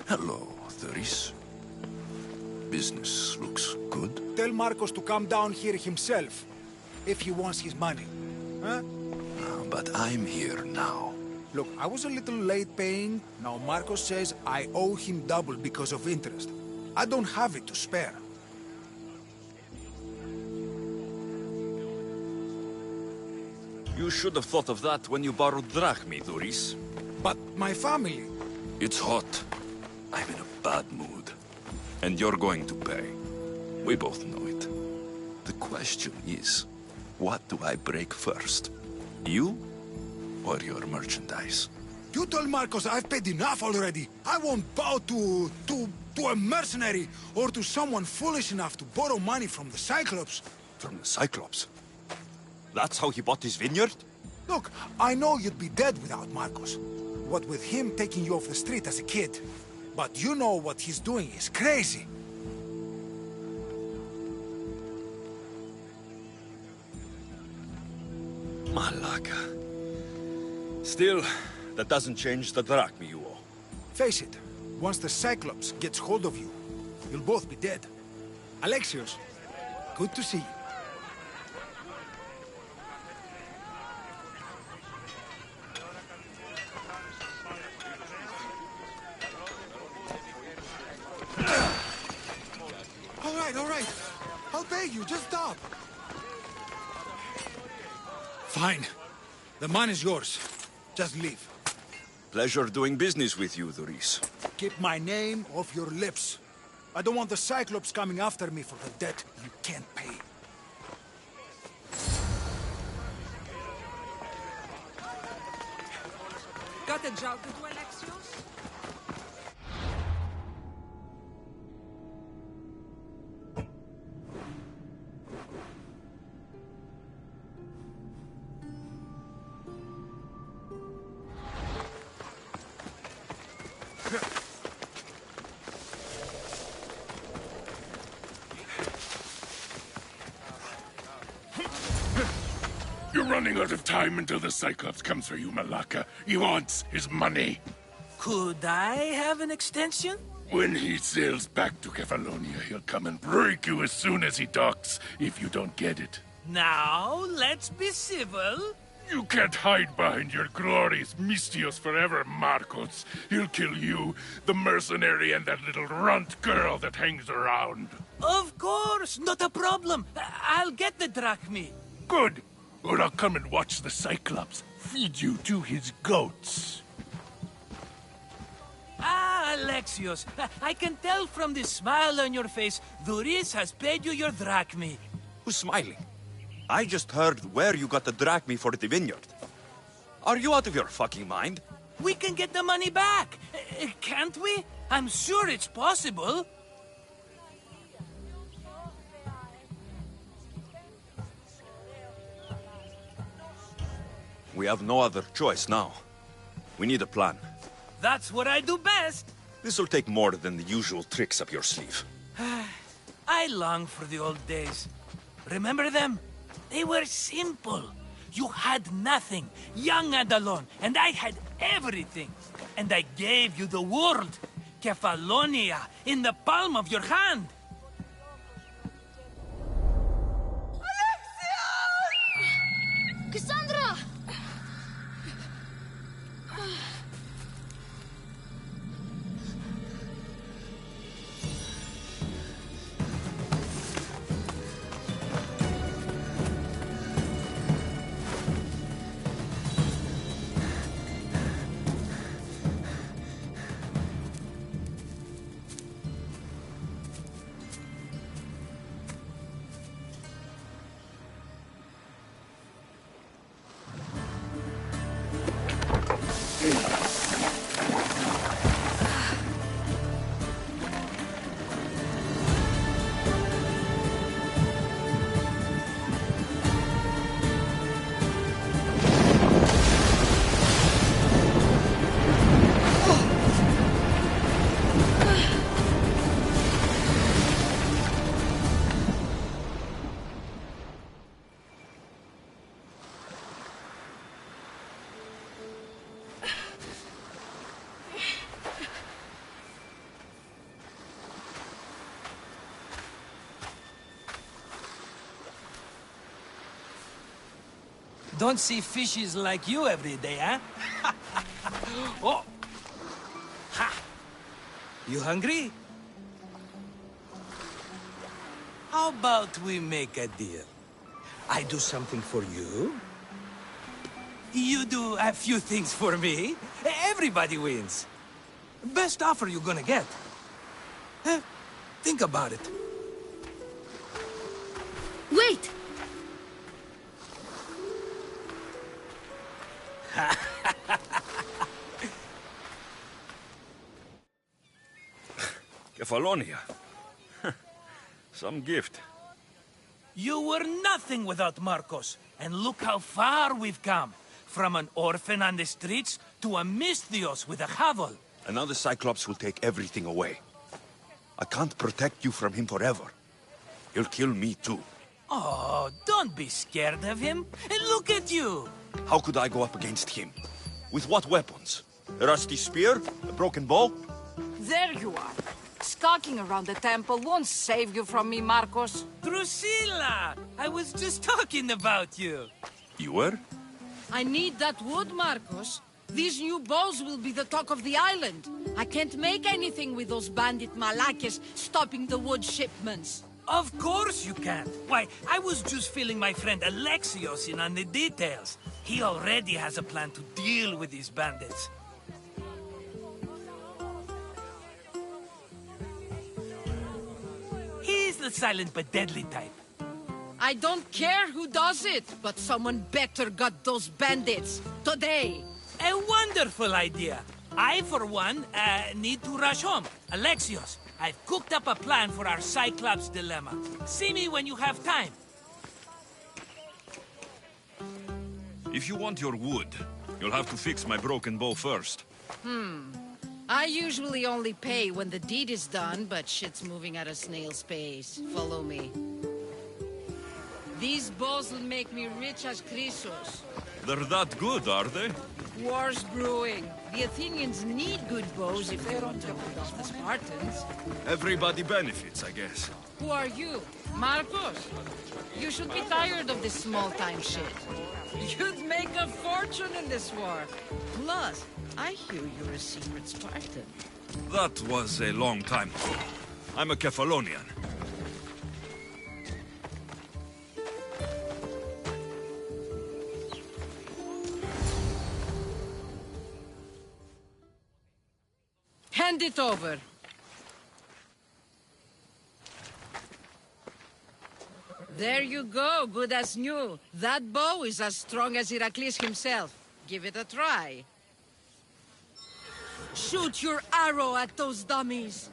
Hello, Theris. Business looks good. Tell Marcos to come down here himself, if he wants his money. Huh? But I'm here now. Look, I was a little late paying. Now Marcos says I owe him double because of interest. I don't have it to spare. You should have thought of that when you borrowed drachmi, Theris. But my family... It's hot. I'm in a bad mood. And you're going to pay. We both know it. The question is, what do I break first? You or your merchandise? You told Marcos I've paid enough already. I won't bow to a mercenary or to someone foolish enough to borrow money from the Cyclops. From the Cyclops? That's how he bought his vineyard? Look, I know you'd be dead without Marcos. What with him taking you off the street as a kid. But you know what he's doing is crazy. Malaka. Still, that doesn't change the drachmi you owe. Face it, once the Cyclops gets hold of you, you'll both be dead. Alexios, good to see you. All right. I'll pay you, just stop. Fine. The money's yours. Just leave. Pleasure doing business with you, Theris. Keep my name off your lips. I don't want the Cyclops coming after me for the debt you can't pay. Got a job to do, Alexios? You're running out of time until the Cyclops comes for you, Malaka. He wants his money. Could I have an extension? When he sails back to Kefalonia, he'll come and break you as soon as he docks, if you don't get it. Now, let's be civil. You can't hide behind your glorious Mystios forever, Marcos. He'll kill you, the mercenary, and that little runt girl that hangs around. Of course, not a problem. I'll get the drachmi. Good. Or I'll come and watch the Cyclops feed you to his goats. Ah, Alexios, I can tell from the smile on your face, Theris has paid you your drachmi. Who's smiling? I just heard where you got the drachmi for the vineyard. Are you out of your fucking mind? We can get the money back, can't we? I'm sure it's possible. We have no other choice now. We need a plan. That's what I do best. This'll take more than the usual tricks up your sleeve. I long for the old days. Remember them? They were simple. You had nothing, young and alone, and I had everything. And I gave you the world, Kefalonia, in the palm of your hand. Cassandra! Don't see fishes like you every day, huh? Oh! Ha! You hungry? How about we make a deal? I do something for you. You do a few things for me. Everybody wins. Best offer you're gonna get. Think about it. Wait! Kefalonia. Some gift. You were nothing without Marcos, and look how far we've come. From an orphan on the streets to a Misthios with a hovel. And now the Cyclops will take everything away. I can't protect you from him forever. He'll kill me too. Oh, don't be scared of him. And look at you. How could I go up against him? With what weapons? A rusty spear? A broken bow? There you are. Skulking around the temple won't save you from me, Marcos. Drusilla! I was just talking about you. You were? I need that wood, Marcos. These new bows will be the talk of the island. I can't make anything with those bandit malakes stopping the wood shipments. Of course you can't. Why, I was just filling my friend Alexios in on the details. He already has a plan to deal with these bandits. He's the silent but deadly type. I don't care who does it, but someone better got those bandits. Today. A wonderful idea. I, for one, need to rush home. Alexios, I've cooked up a plan for our Cyclops dilemma. See me when you have time. If you want your wood, you'll have to fix my broken bow first. I usually only pay when the deed is done, but shit's moving at a snail's pace. Follow me. These bows will make me rich as Chrysos. They're that good, are they? War's brewing. The Athenians need good bows if they want to hold off the Spartans. Everybody benefits, I guess. Who are you? Marcos? You should be tired of this small-time shit. You'd make a fortune in this war. Plus, I hear you're a secret Spartan. That was a long time ago. I'm a Kefalonian. Hand it over. There you go, good as new. That bow is as strong as Heracles himself. Give it a try. Shoot your arrow at those dummies.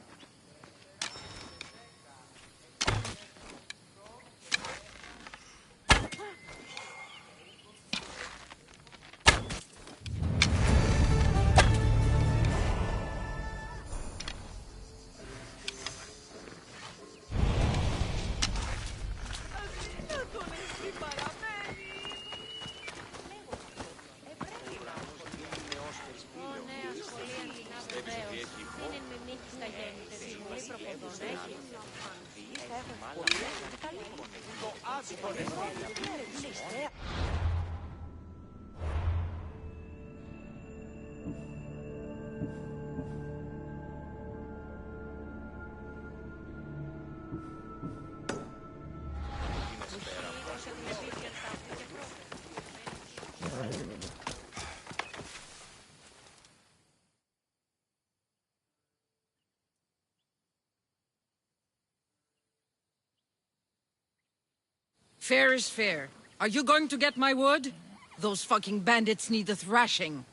Fair is fair. Are you going to get my wood? Those fucking bandits need a thrashing.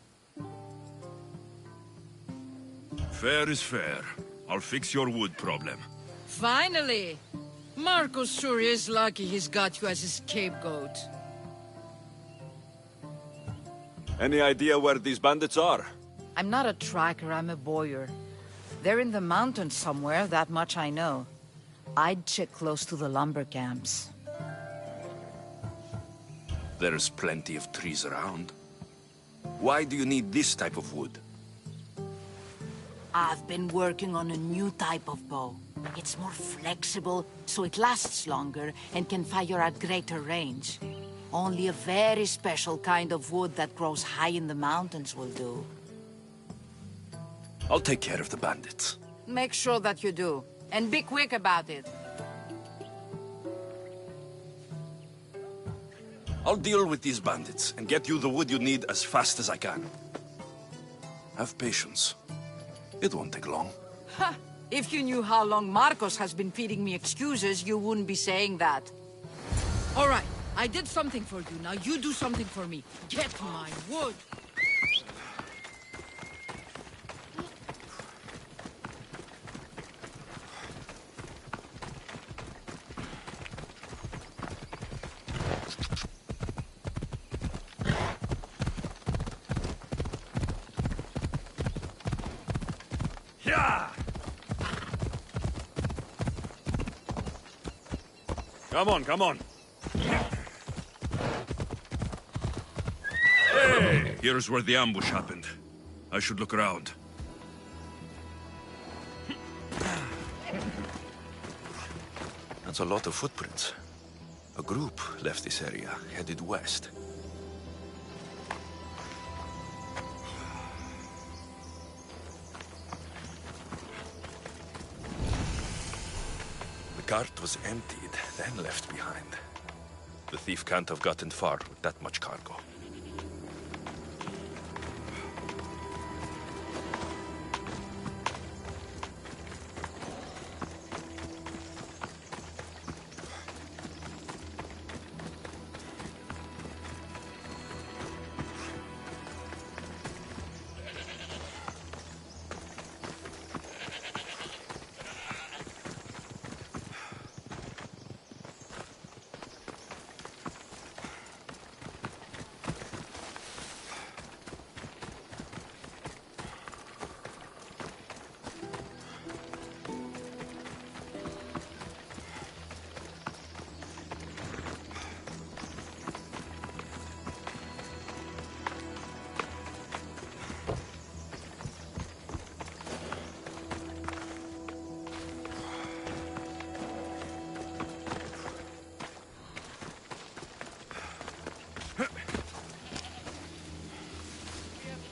Fair is fair. I'll fix your wood problem. Finally! Marcos sure is lucky he's got you as his scapegoat. Any idea where these bandits are? I'm not a tracker, I'm a boyer. They're in the mountains somewhere, that much I know. I'd check close to the lumber camps. There's plenty of trees around. Why do you need this type of wood? I've been working on a new type of bow. It's more flexible, so it lasts longer and can fire at greater range. Only a very special kind of wood that grows high in the mountains will do. I'll take care of the bandits. Make sure that you do. And be quick about it. I'll deal with these bandits and get you the wood you need as fast as I can. Have patience. It won't take long. Ha! If you knew how long Marcos has been feeding me excuses, you wouldn't be saying that. All right, I did something for you. Now you do something for me. Get my wood. Come on, come on. Hey! Here's where the ambush happened. I should look around. That's a lot of footprints. A group left this area, headed west. The cart was emptied, then left behind. The thief can't have gotten far with that much cargo.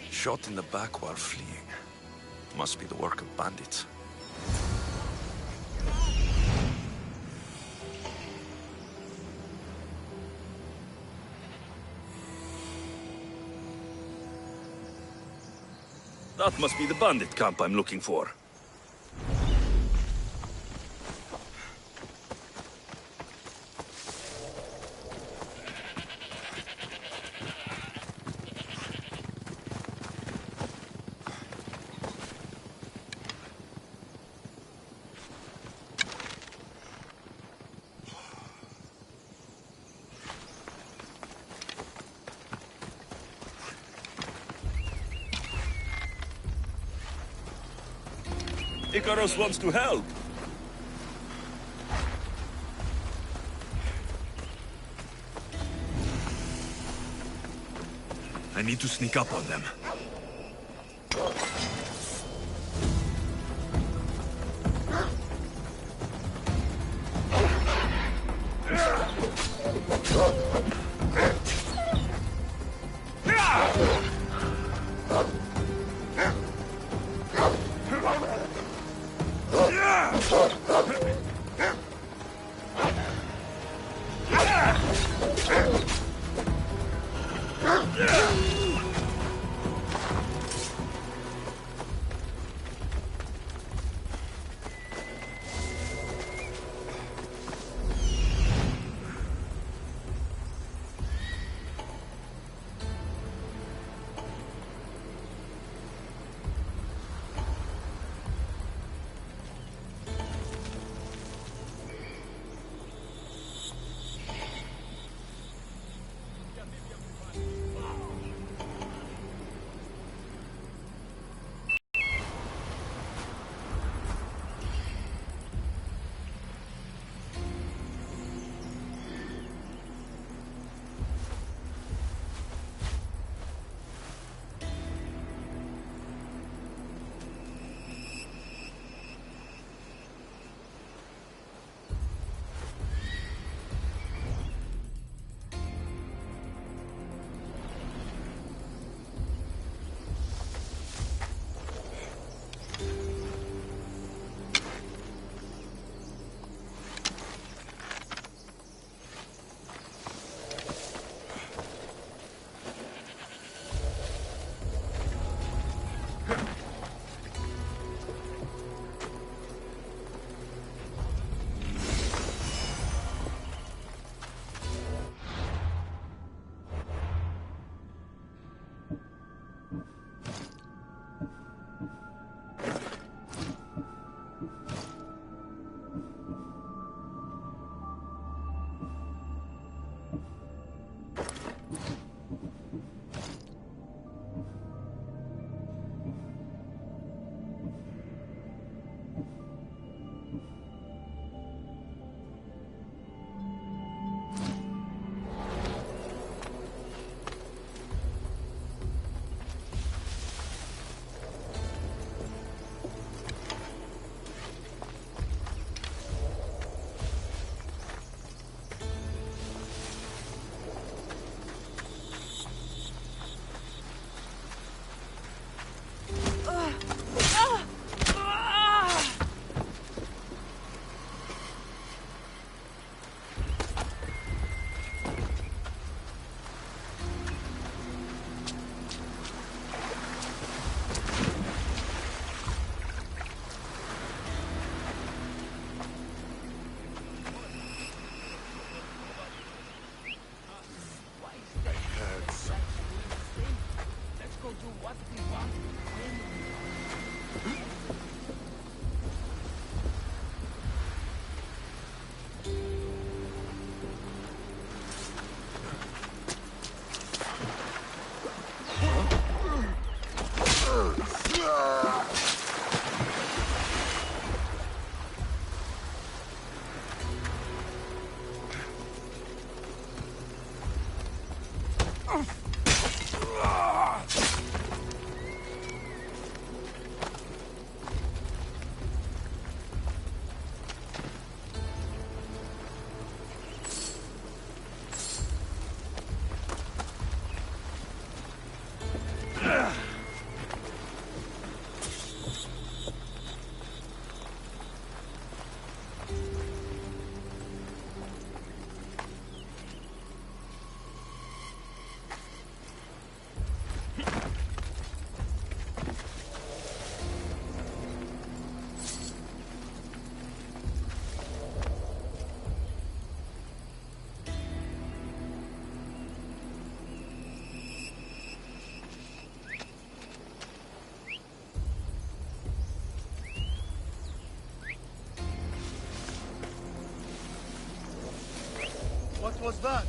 Shot in the back while fleeing. Must be the work of bandits. That must be the bandit camp I'm looking for. Icarus wants to help. I need to sneak up on them. What was that?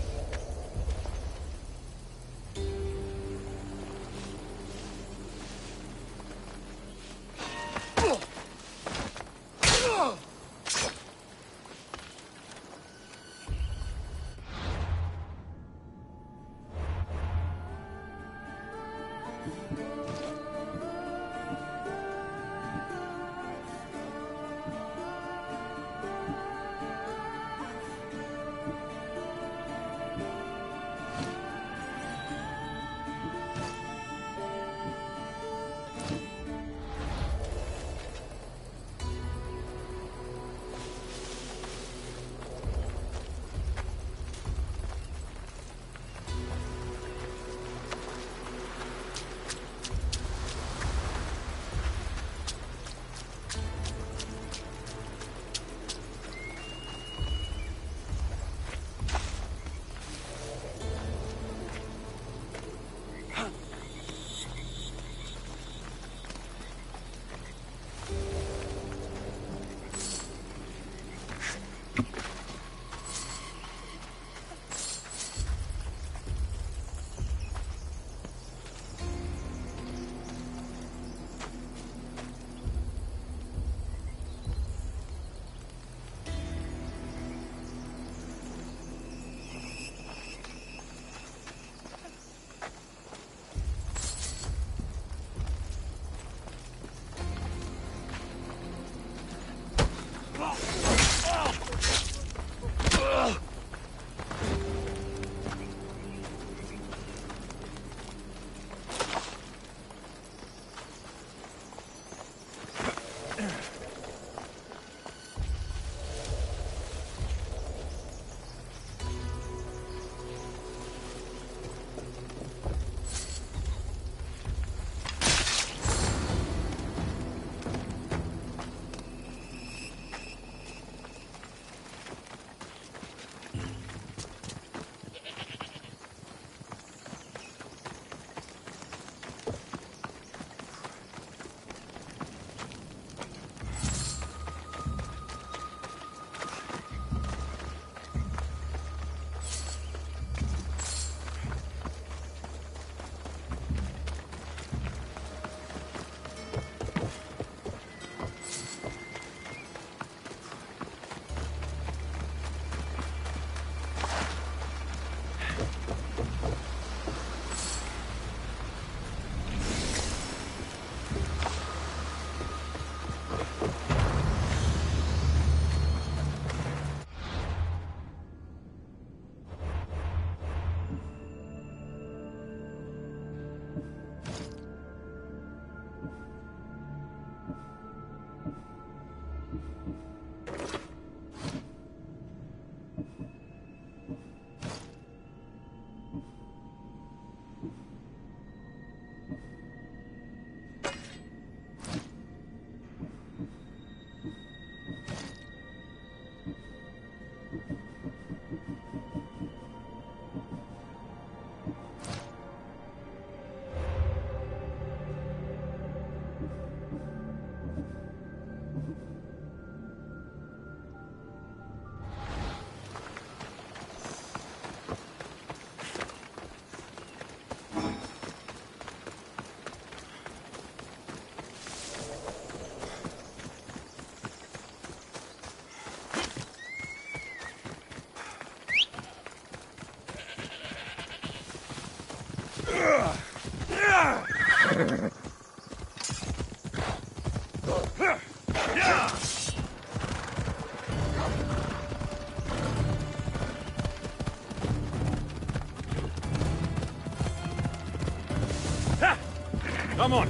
Come on.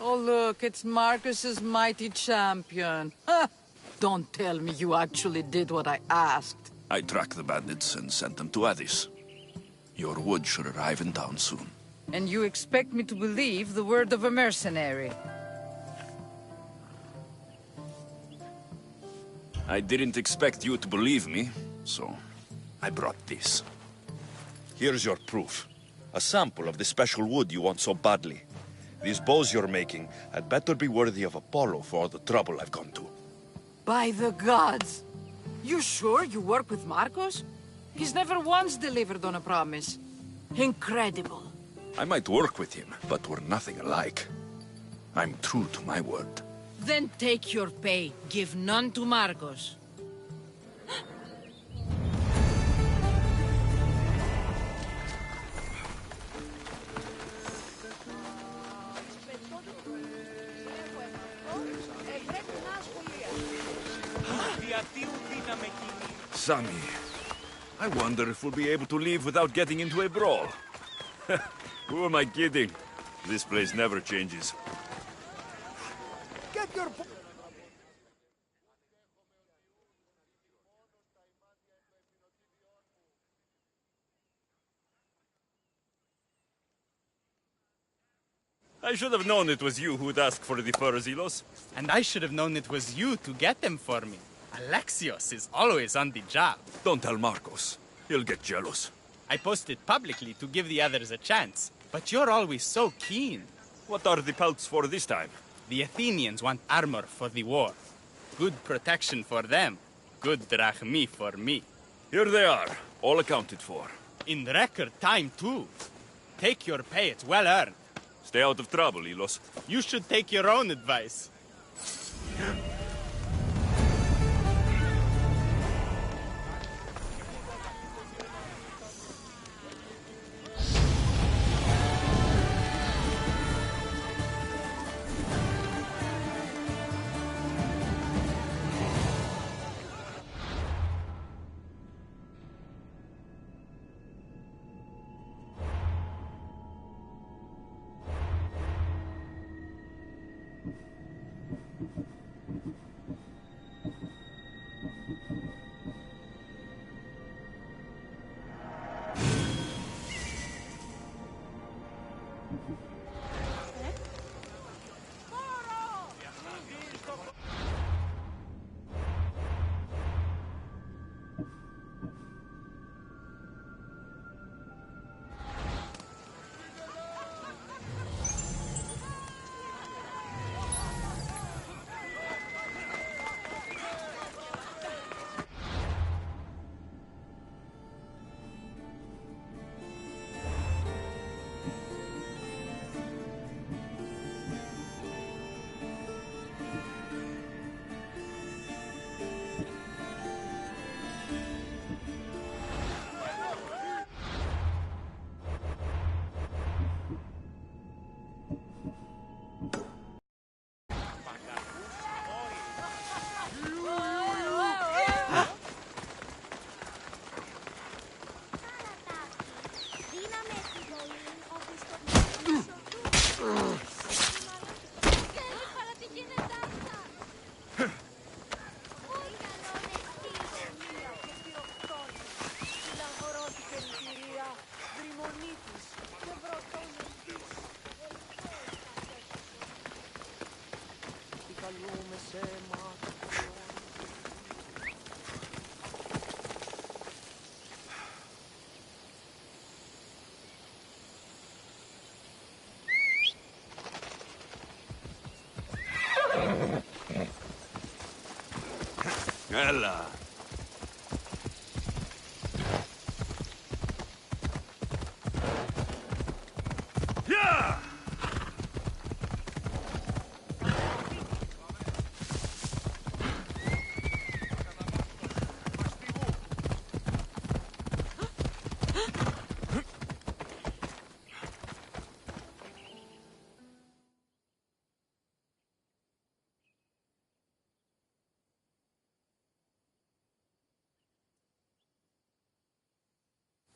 Oh, look, it's Marcus's mighty champion. Ha! Don't tell me you actually did what I asked. I tracked the bandits and sent them to Odyssey. Your wood should arrive in town soon. And you expect me to believe the word of a mercenary? I didn't expect you to believe me, so I brought this. Here's your proof. A sample of the special wood you want so badly. These bows you're making had better be worthy of Apollo for all the trouble I've gone to. By the gods! You sure you work with Marcos? He's never once delivered on a promise. Incredible. I might work with him, but we're nothing alike. I'm true to my word. Then take your pay. Give none to Marcos. Sammy, I wonder if we'll be able to leave without getting into a brawl. Who am I kidding? This place never changes. Get your... I should have known it was you who'd ask for the furs, Ilos. And I should have known it was you to get them for me. Alexios is always on the job. Don't tell Marcos. He'll get jealous. I posted publicly to give the others a chance, but you're always so keen. What are the pelts for this time? The Athenians want armor for the war. Good protection for them. Good drachmi for me. Here they are, all accounted for. In record time, too. Take your pay, it's well earned. Stay out of trouble, Ilos. You should take your own advice. Ella. Yeah!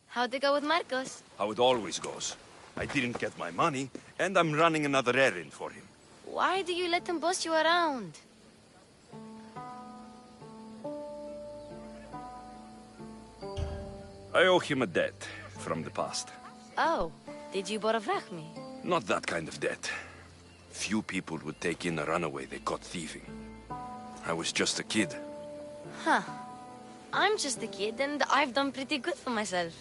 How'd it go with Marcos? How it always goes. I didn't get my money, and I'm running another errand for him. Why do you let him boss you around? I owe him a debt from the past. Oh, did you borrow me? Not that kind of debt. Few people would take in a runaway they caught thieving. I was just a kid. Huh. I'm just a kid, and I've done pretty good for myself.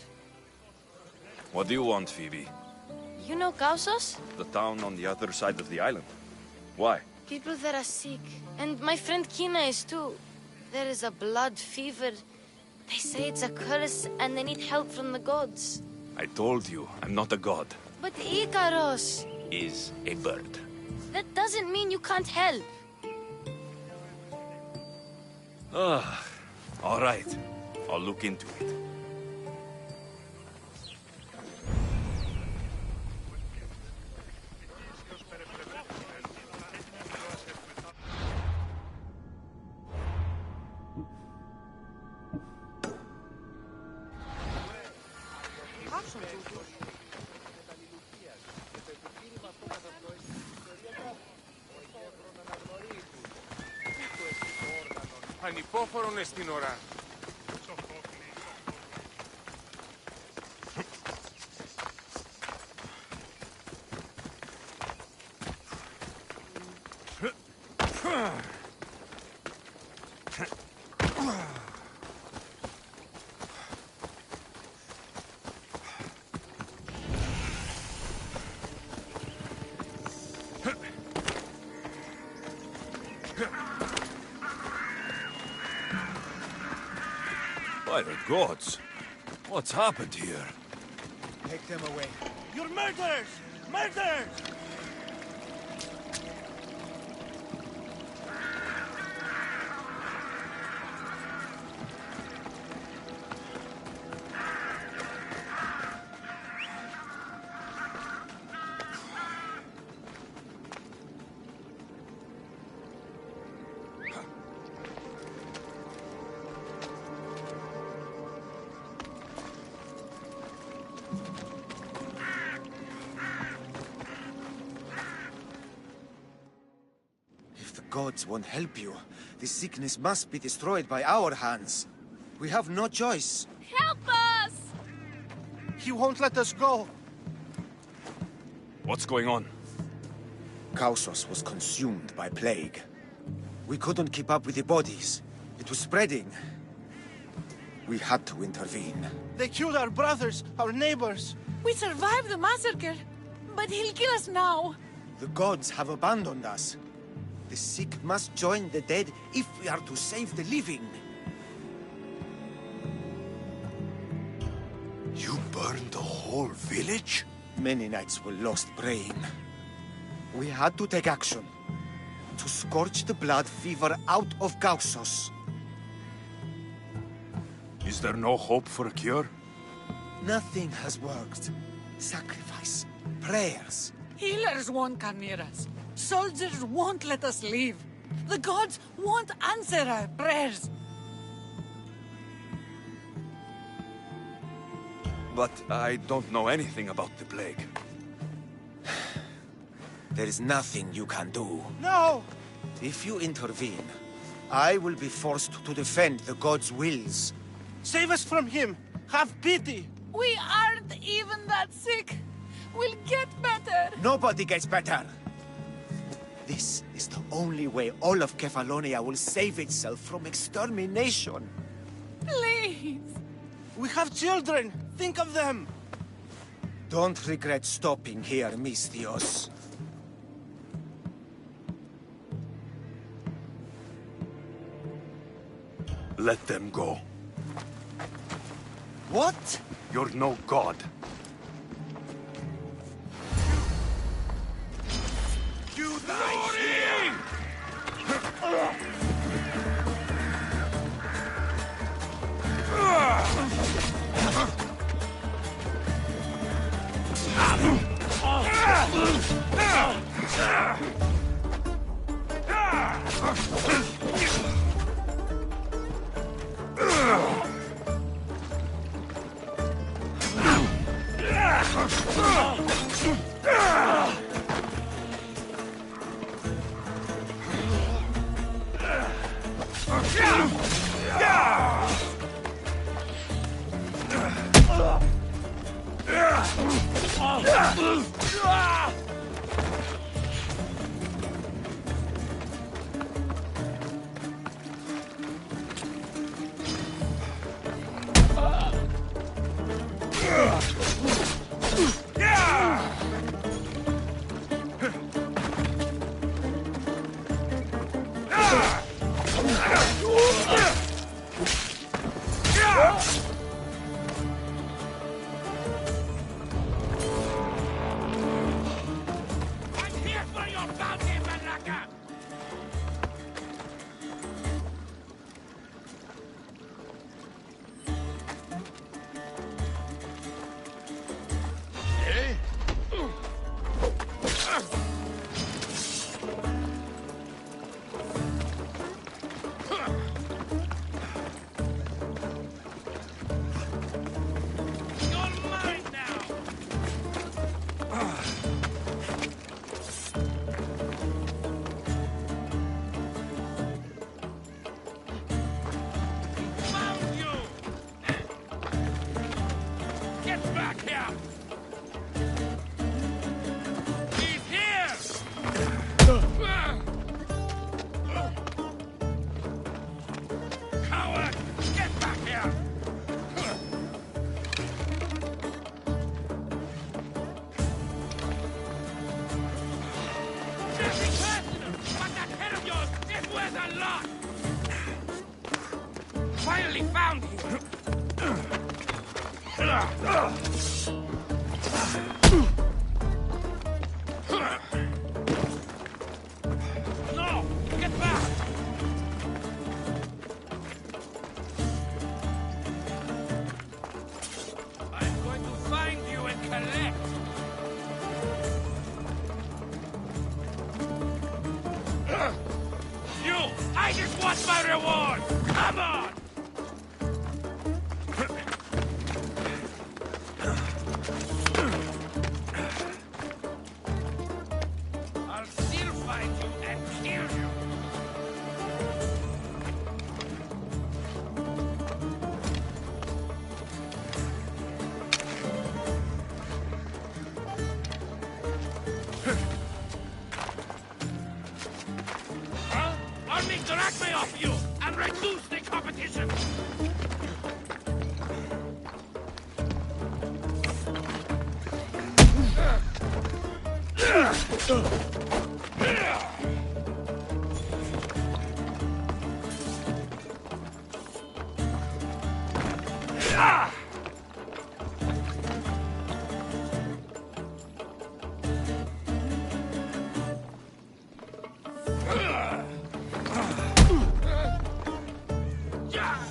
What do you want, Phoebe? You know Kausos? The town on the other side of the island. Why? People there are sick, and my friend Kina is too. There is a blood fever. They say it's a curse, and they need help from the gods. I told you, I'm not a god. But Ikaros Is a bird. that doesn't mean you can't help. All right. I'll look into it. Ανυπόφορον εστίν ώρα. By the gods! What's happened here? Take them away. You're murderers! Murderers! Gods won't help you. This sickness must be destroyed by our hands. We have no choice. Help us! He won't let us go. What's going on? Kausos was consumed by plague. We couldn't keep up with the bodies. It was spreading. We had to intervene. They killed our brothers, our neighbors. We survived the massacre, but he'll kill us now. The gods have abandoned us. The sick must join the dead if we are to save the living. You burned the whole village? Many nights were lost praying. We had to take action. To scorch the blood fever out of Kausos. Is there no hope for a cure? Nothing has worked. Sacrifice, prayers. Healers won't come near us. Soldiers won't let us leave. The gods won't answer our prayers. But I don't know anything about the plague. There is nothing you can do. No! If you intervene, I will be forced to defend the gods' wills. Save us from him! Have pity! We aren't even that sick. We'll get better. Nobody gets better. This is the only way all of Kefalonia will save itself from extermination. Please. We have children. Think of them. Don't regret stopping here, Mistios. Let them go. What? You're no god. You lie here! Finally found you! No! Get back! I'm going to find you and collect! You! I just want my reward! Come on! I'll still find you and kill you! Huh? I'll make Drachme off you and reduce the competition!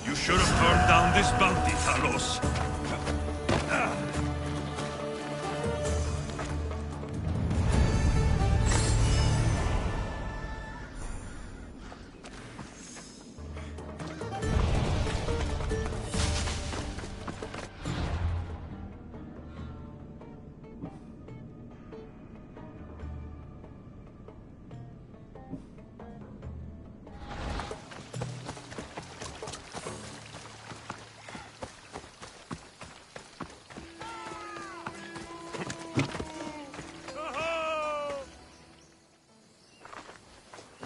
You should have turned down this bounty, Talos.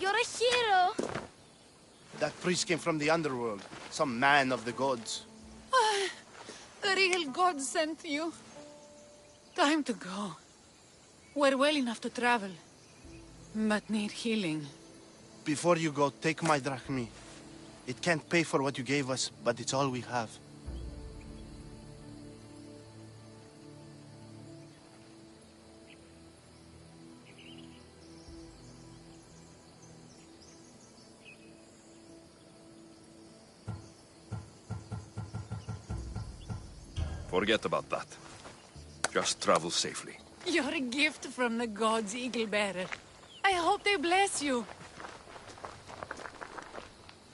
You're a hero! That priest came from the underworld. Some man of the gods. The real God sent you. Time to go. We're well enough to travel, but need healing. Before you go, take my drachmi. It can't pay for what you gave us, but it's all we have. Forget about that. Just travel safely. You're a gift from the gods, Eagle Bearer. I hope they bless you.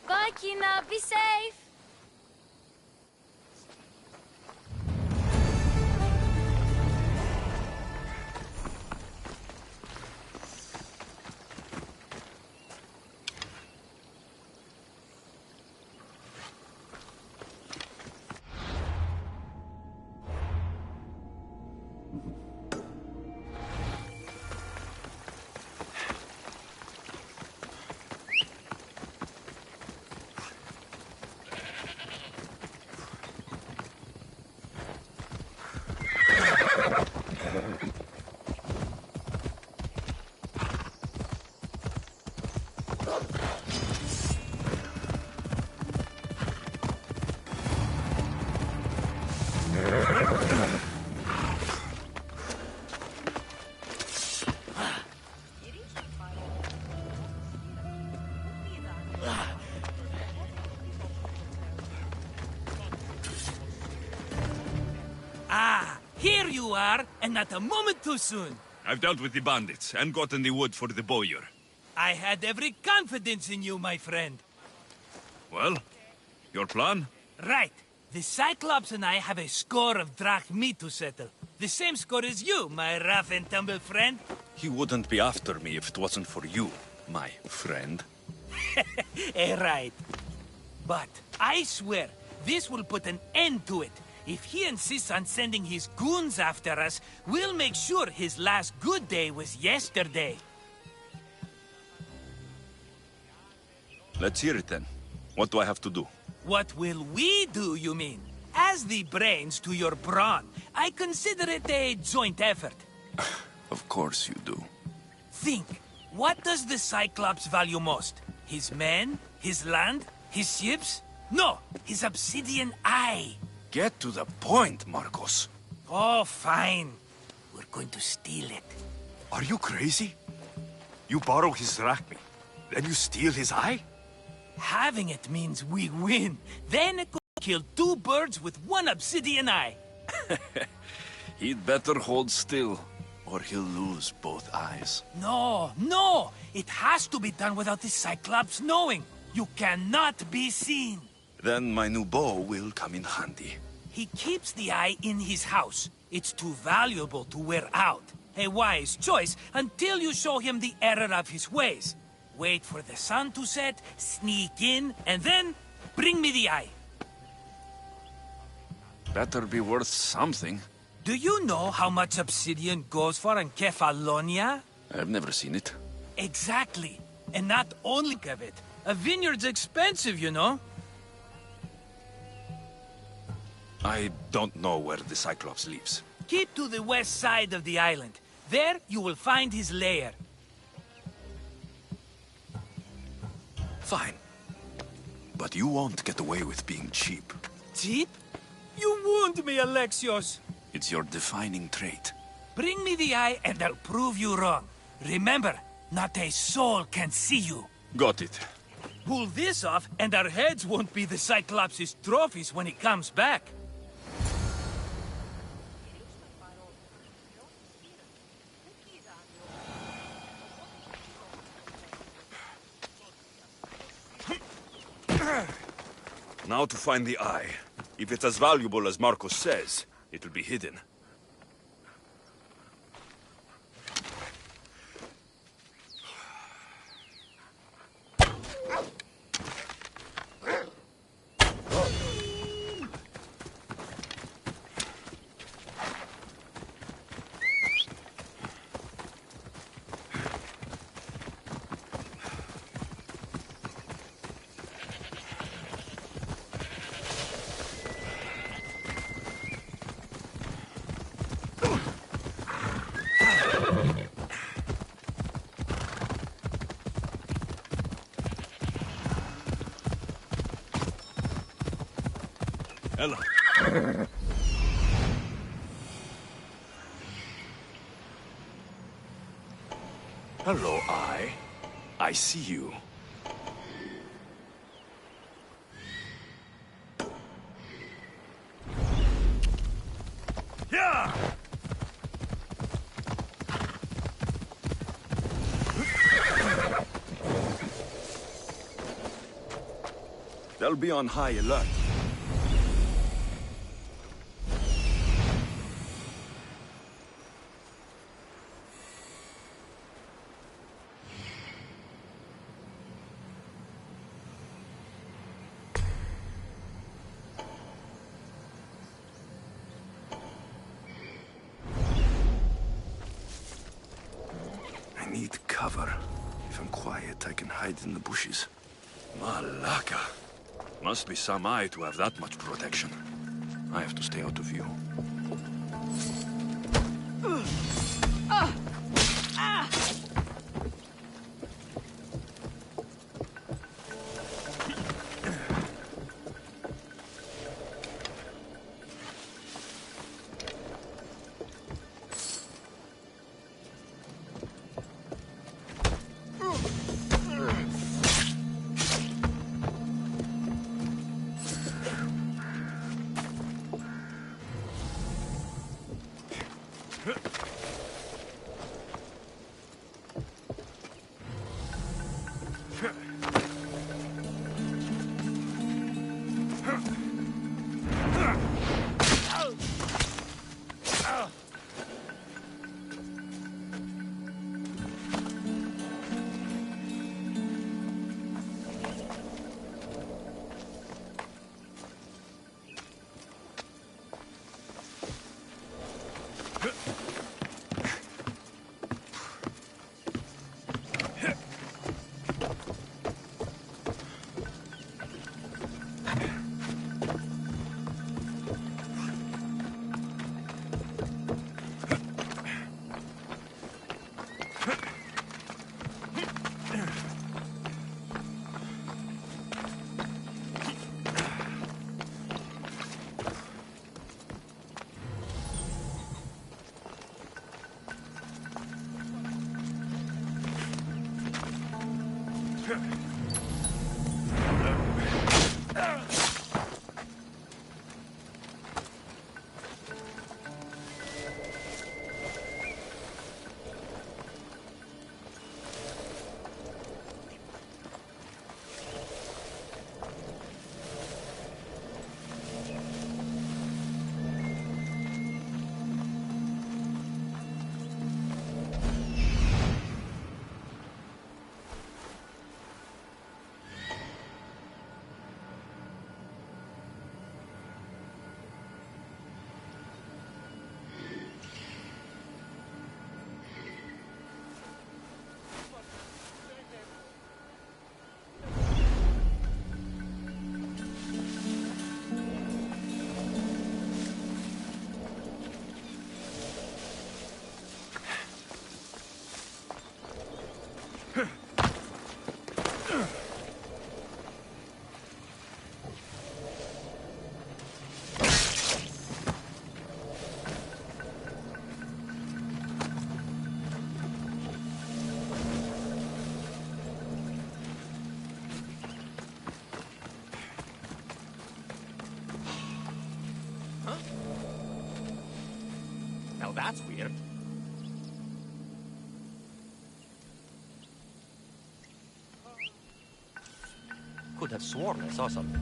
Bye, Kina. Be safe. Here you are, and not a moment too soon. I've dealt with the bandits and gotten the wood for the bowyer. I had every confidence in you, my friend. Well, your plan? Right. The Cyclops and I have a score of drachmi to settle. The same score as you, my rough and tumble friend. He wouldn't be after me if it wasn't for you, my friend. Right. But I swear, this will put an end to it. If he insists on sending his goons after us, we'll make sure his last good day was yesterday. Let's hear it then. What do I have to do? What will we do, you mean? As the brains to your brawn, I consider it a joint effort. Of course you do. Think, what does the Cyclops value most? His men? His land? His ships? No, his obsidian eye. Get to the point, Marcos. Oh, fine. We're going to steal it. Are you crazy? You borrow his drachmi, then you steal his eye? Having it means we win. Then it could kill two birds with one obsidian eye. He'd better hold still, or he'll lose both eyes. No! It has to be done without the Cyclops knowing. You cannot be seen. Then my new bow will come in handy. He keeps the eye in his house. It's too valuable to wear out. A wise choice until you show him the error of his ways. Wait for the sun to set, sneak in, and then bring me the eye. Better be worth something. Do you know how much obsidian goes for in Kefalonia? I've never seen it. Exactly. And not only of it. A vineyard's expensive, you know. I don't know where the Cyclops lives. Keep to the west side of the island. There you will find his lair. Fine. But you won't get away with being cheap. Cheap? You wound me, Alexios. It's your defining trait. Bring me the eye and I'll prove you wrong. Remember, not a soul can see you. Got it. Pull this off and our heads won't be the Cyclops' trophies when he comes back. Now to find the eye. If it's as valuable as Marcos says, it'll be hidden. Hello. Hello, I see you. Yeah! They'll be on high alert. I need cover. If I'm quiet, I can hide in the bushes. Malaka. Must be some eye to have that much protection. I have to stay out of view. Now that's weird. Could have sworn I saw something.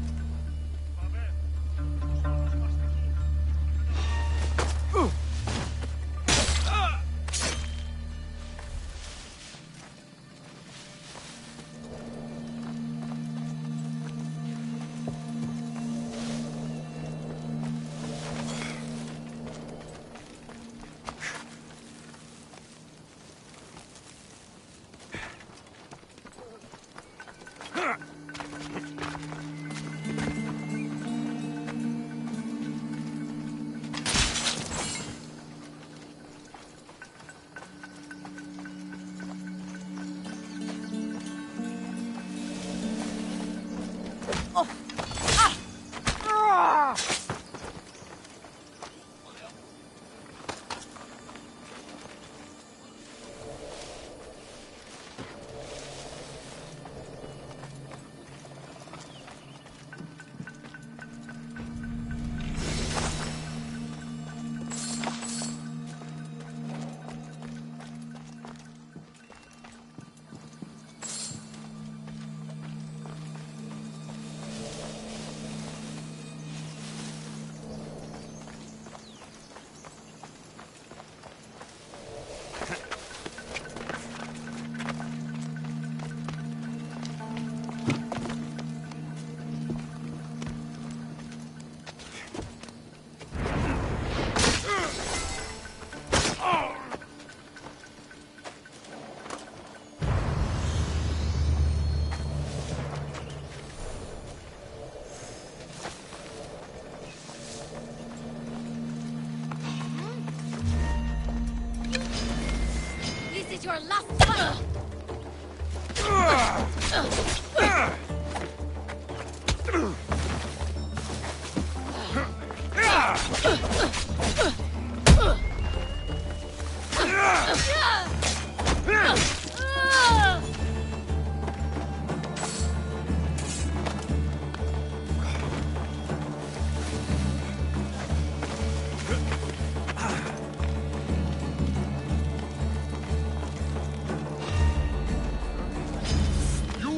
You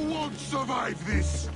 won't survive this!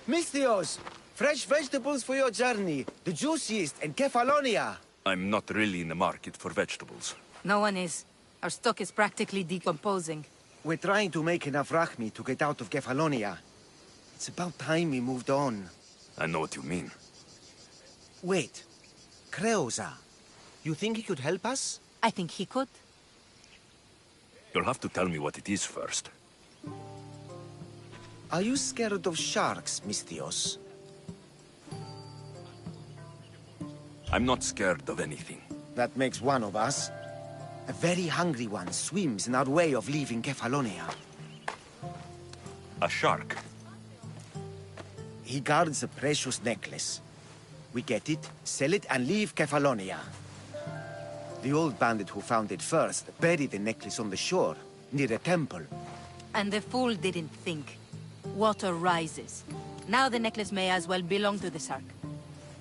Misthios! Fresh vegetables for your journey. The juiciest in Kefalonia. I'm not really in the market for vegetables. No one is. Our stock is practically decomposing. We're trying to make enough rachmi to get out of Kefalonia. It's about time we moved on. I know what you mean. Wait. Creosa. You think he could help us? I think he could. You'll have to tell me what it is first. Are you scared of sharks, Misthios? I'm not scared of anything. That makes one of us. A very hungry one swims in our way of leaving Kefalonia. A shark? He guards a precious necklace. We get it, sell it, and leave Kefalonia. The old bandit who found it first buried the necklace on the shore, near a temple. And the fool didn't think. Water rises. Now the necklace may as well belong to the shark.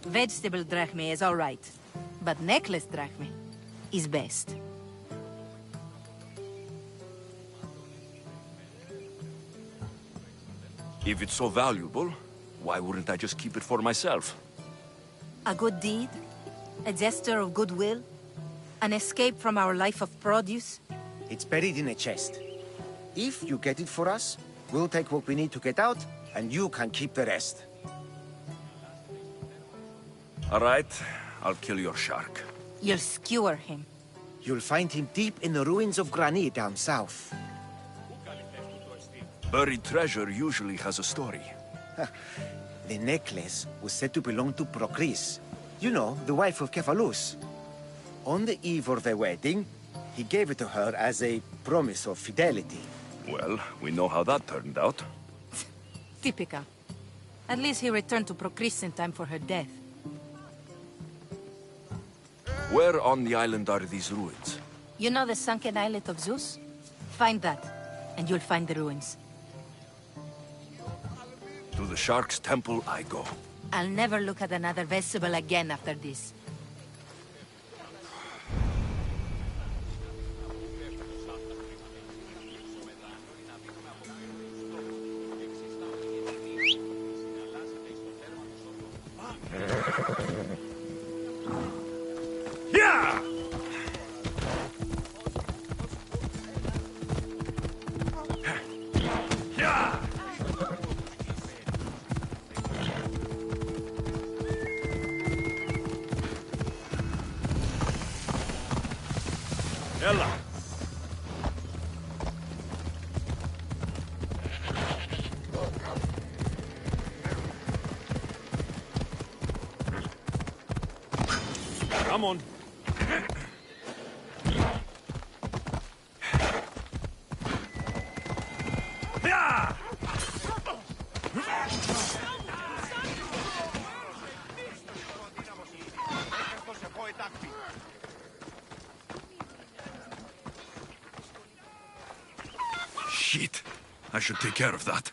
Vegetable drachme is all right, but necklace drachme is best. If it's so valuable, why wouldn't I just keep it for myself? A good deed? A gesture of goodwill? An escape from our life of produce? It's buried in a chest. If you get it for us, we'll take what we need to get out, and you can keep the rest. All right, I'll kill your shark. You'll skewer him. You'll find him deep in the ruins of Granit down south. Buried treasure usually has a story. The necklace was said to belong to Procris. You know, the wife of Cephalus. On the eve of their wedding, he gave it to her as a promise of fidelity. Well, we know how that turned out. Typical. At least he returned to Procris in time for her death. Where on the island are these ruins? You know the sunken islet of Zeus? Find that, and you'll find the ruins. To the Shark's Temple I go. I'll never look at another vegetable again after this. Yeah! Ella! Come on. Shit. I should take care of that.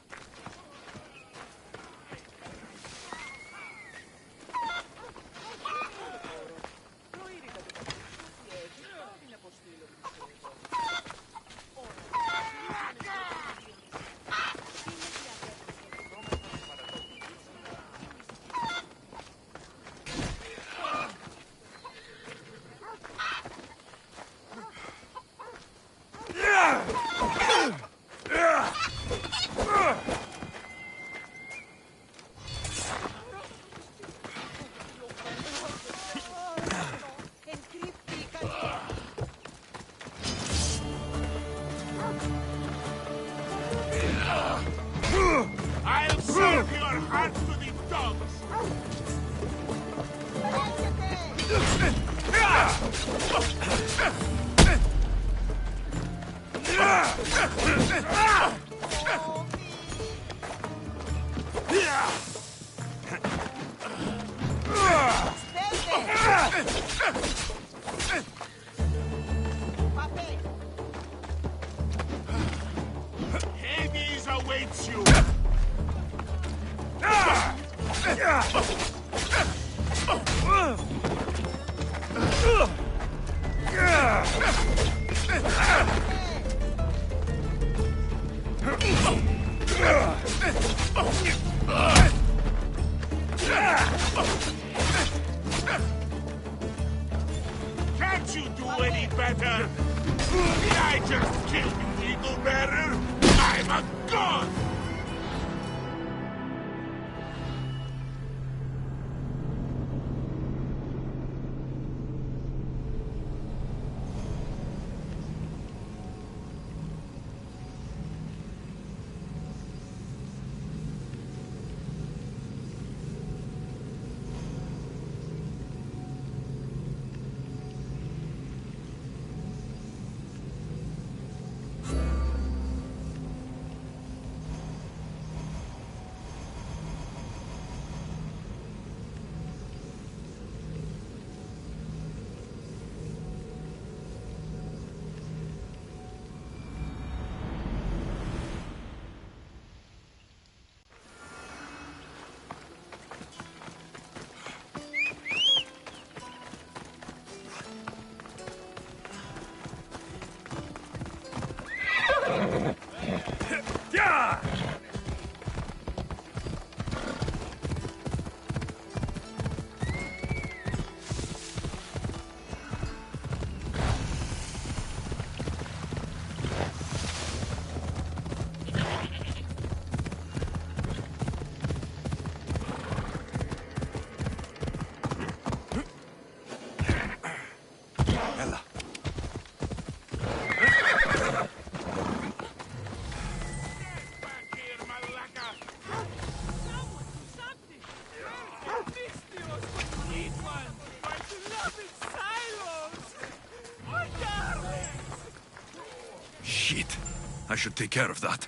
I'll serve your heart to the dogs! Hades awaits you! Can't you do any better? I just killed you, Eagle Bearer! I'm a god! Shit. I should take care of that.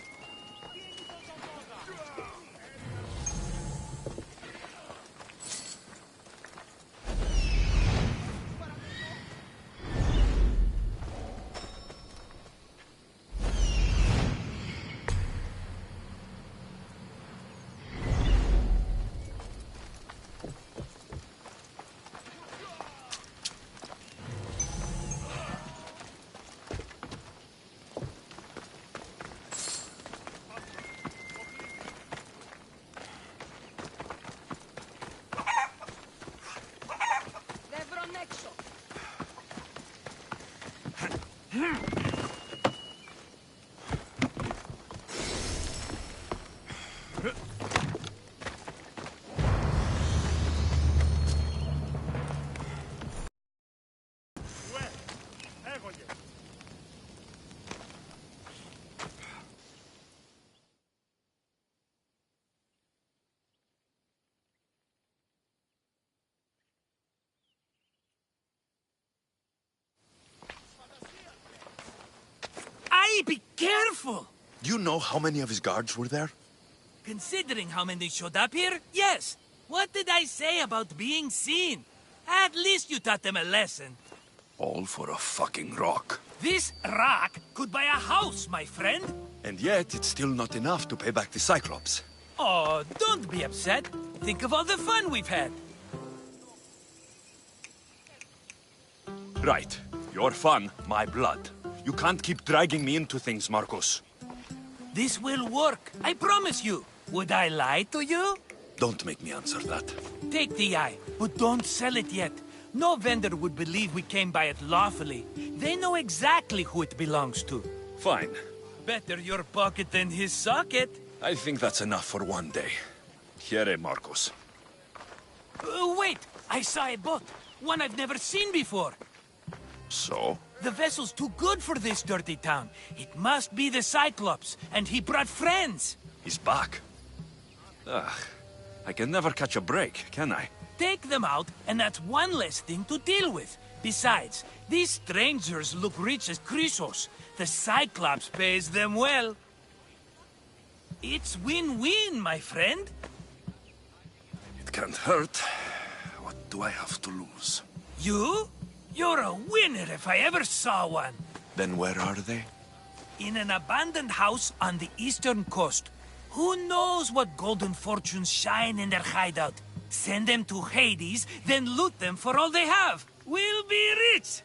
useful. Do you know how many of his guards were there? Considering how many showed up here, yes. What did I say about being seen? At least you taught them a lesson. All for a fucking rock. This rock could buy a house, my friend. And yet, it's still not enough to pay back the Cyclops. Oh, don't be upset. Think of all the fun we've had. Right. Your fun, my blood. You can't keep dragging me into things, Marcos. This will work, I promise you. Would I lie to you? Don't make me answer that. Take the eye, but don't sell it yet. No vendor would believe we came by it lawfully. They know exactly who it belongs to. Fine. Better your pocket than his socket. I think that's enough for one day. Here, Marcos. Wait! I saw a boat. One I've never seen before. So? The vessel's too good for this dirty town. It must be the Cyclops, and he brought friends. He's back. Ugh. I can never catch a break, can I? Take them out, and that's one less thing to deal with. Besides, these strangers look rich as Chrysos. The Cyclops pays them well. It's win-win, my friend. It can't hurt. What do I have to lose? You? You're a winner if I ever saw one. Then where are they? In an abandoned house on the eastern coast. Who knows what golden fortunes shine in their hideout? Send them to Hades, then loot them for all they have. We'll be rich!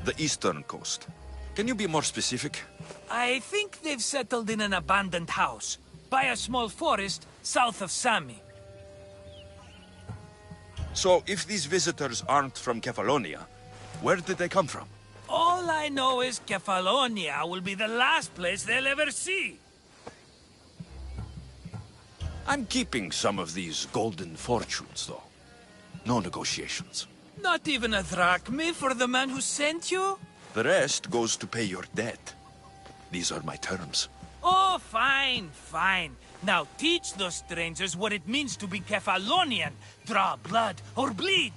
The eastern coast. Can you be more specific? I think they've settled in an abandoned house, by a small forest south of Sami. So, if these visitors aren't from Kefalonia, where did they come from? All I know is Kefalonia will be the last place they'll ever see. I'm keeping some of these golden fortunes, though. No negotiations. Not even a drachme for the man who sent you? The rest goes to pay your debt. These are my terms. Oh, fine, fine. Now teach those strangers what it means to be Kefalonian. Draw blood or bleed.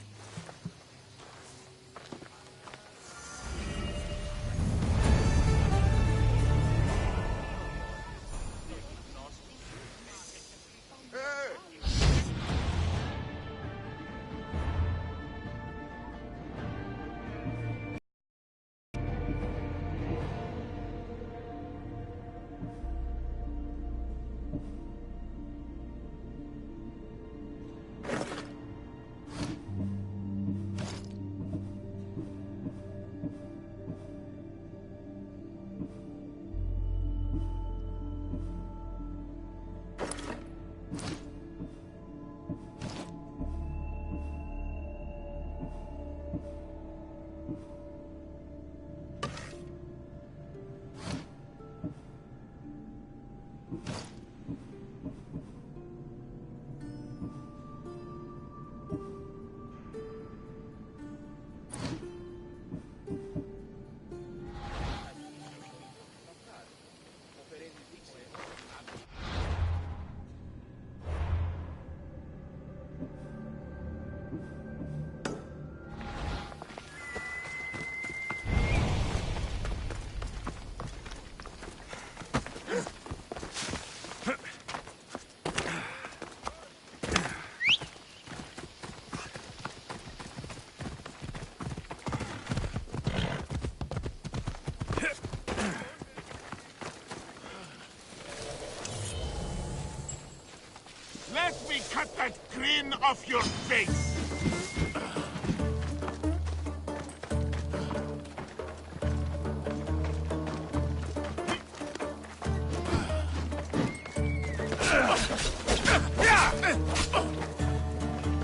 Let me cut that grin off your face!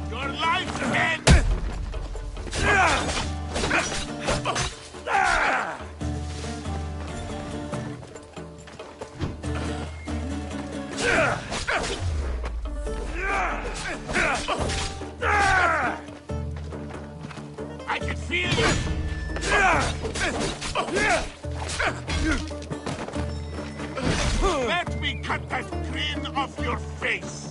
Your life ends! I can feel you! Let me cut that grin off your face!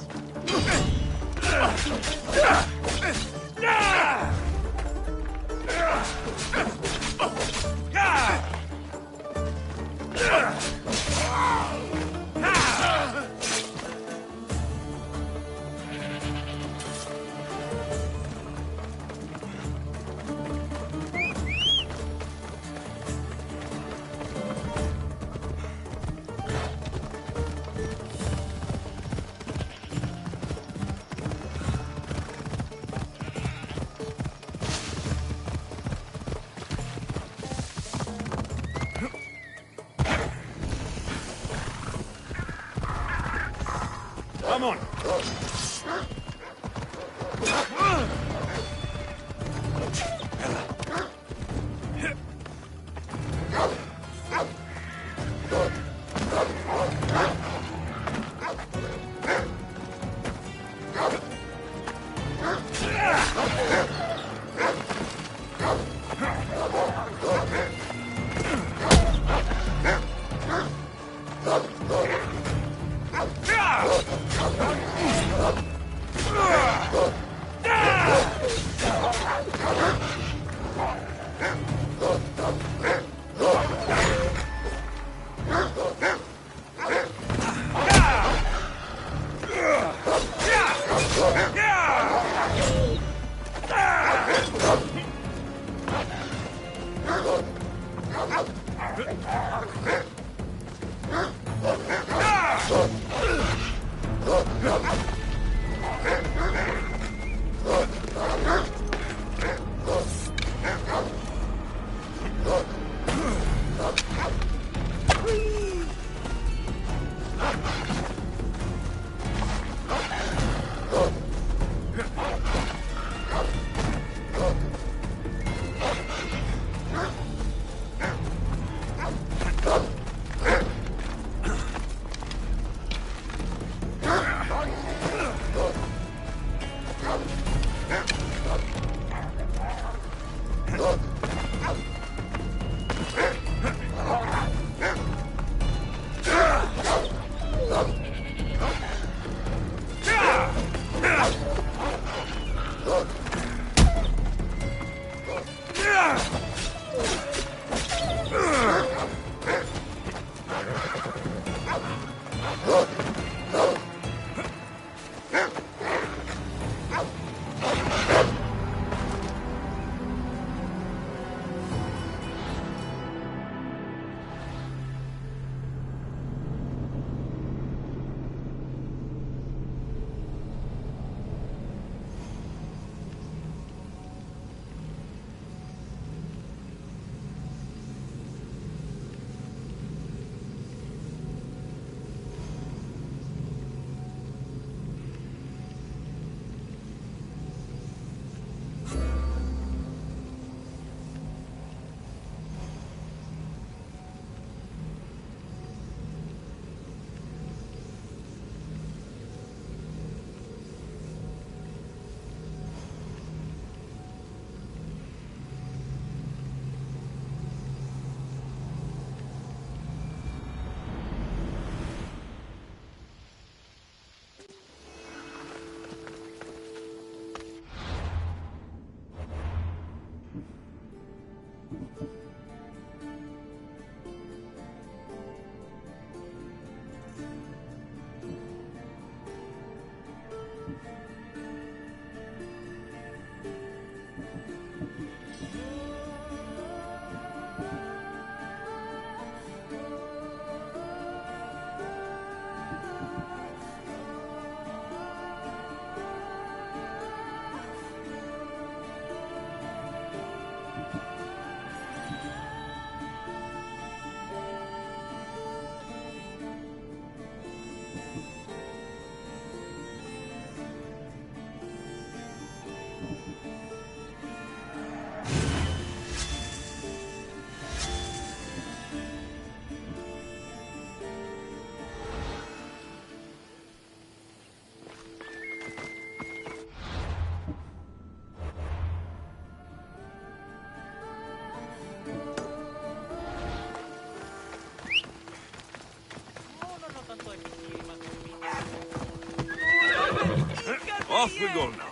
Off we go now.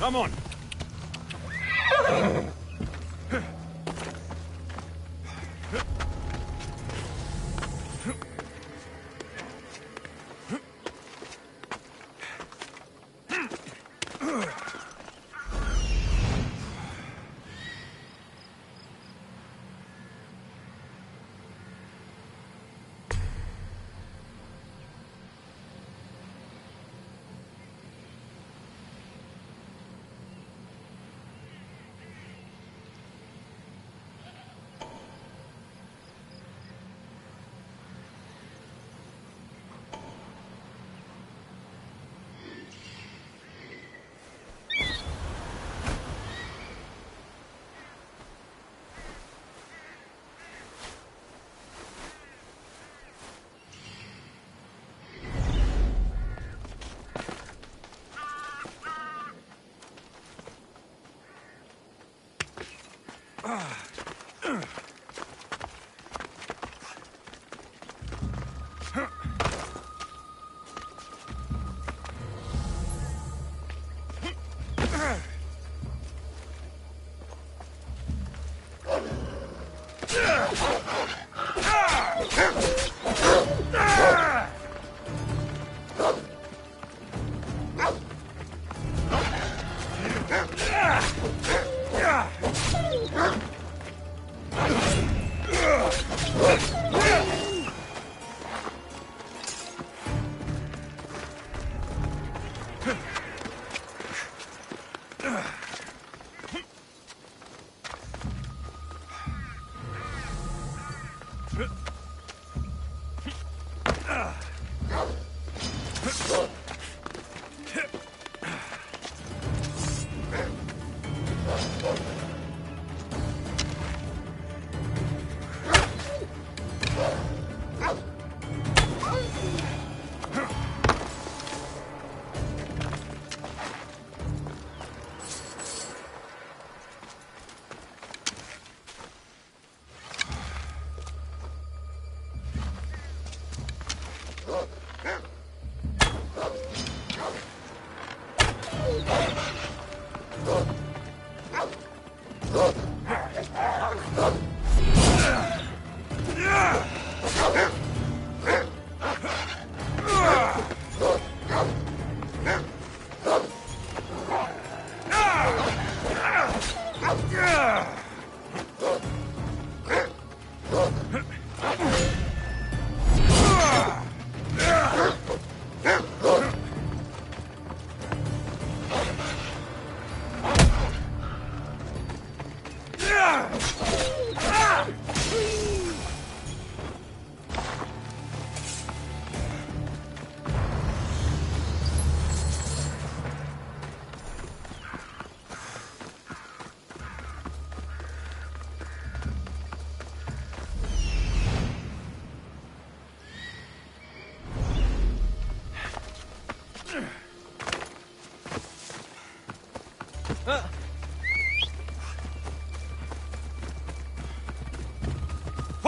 Come on.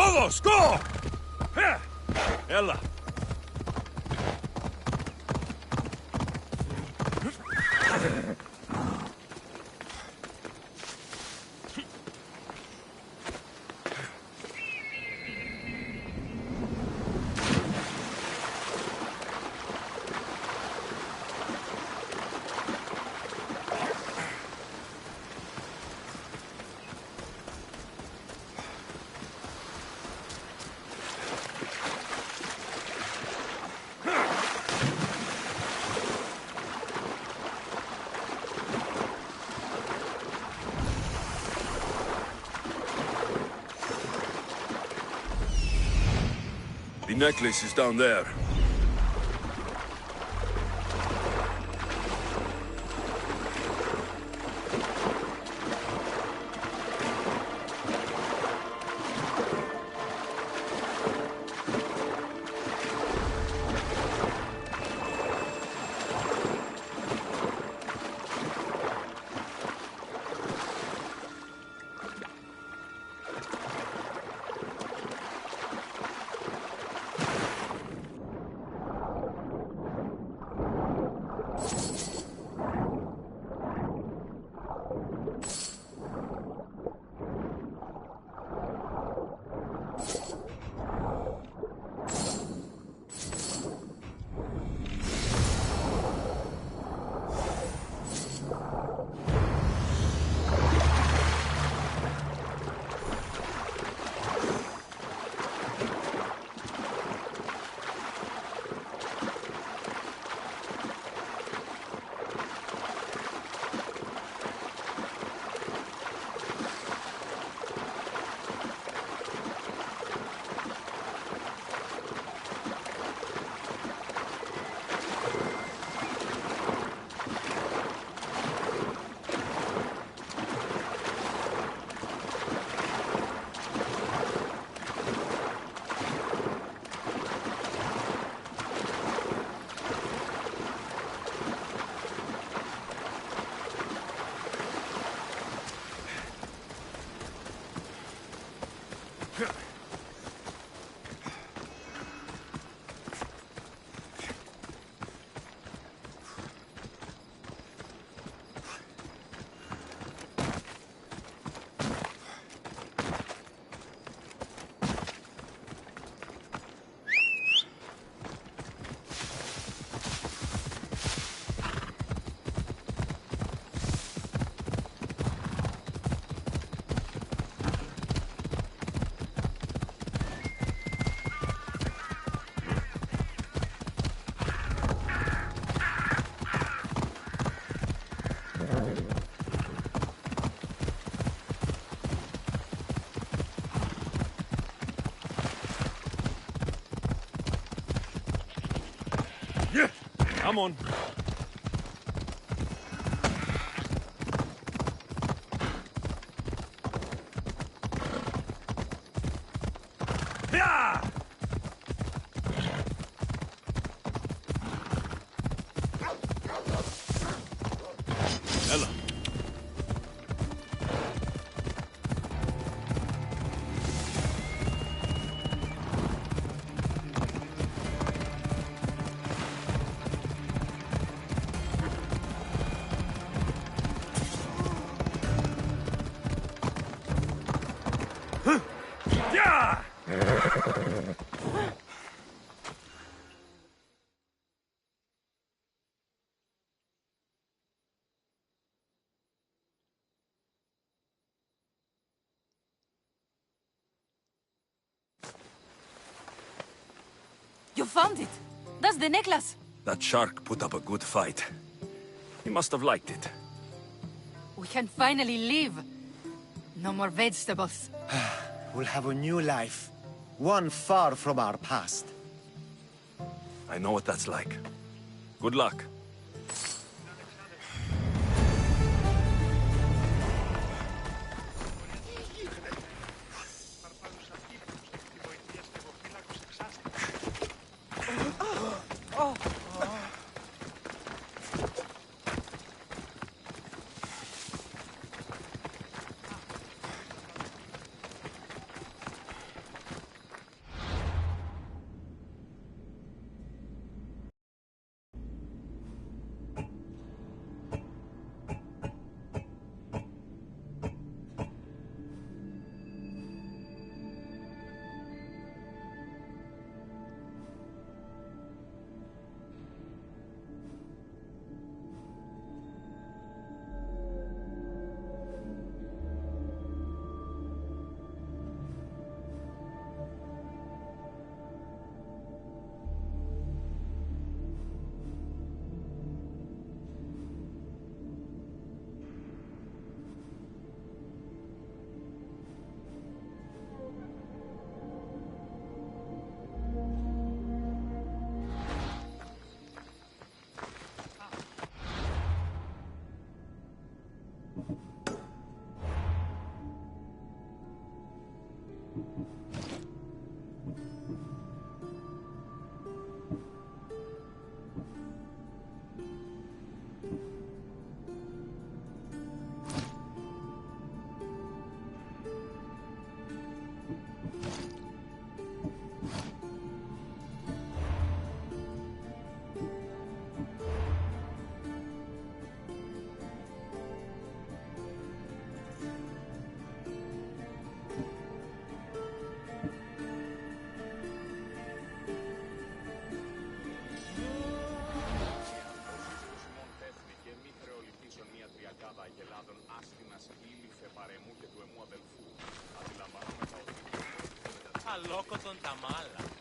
Vamos, go! Ella. The necklace is down there. Come on. Yeah! Ella. Yeah! You found it! That's the necklace! That shark put up a good fight. He must have liked it. We can finally leave. No more vegetables. We'll have a new life. One far from our past. I know what that's like. Good luck. Αλόκοτον τα μάλα.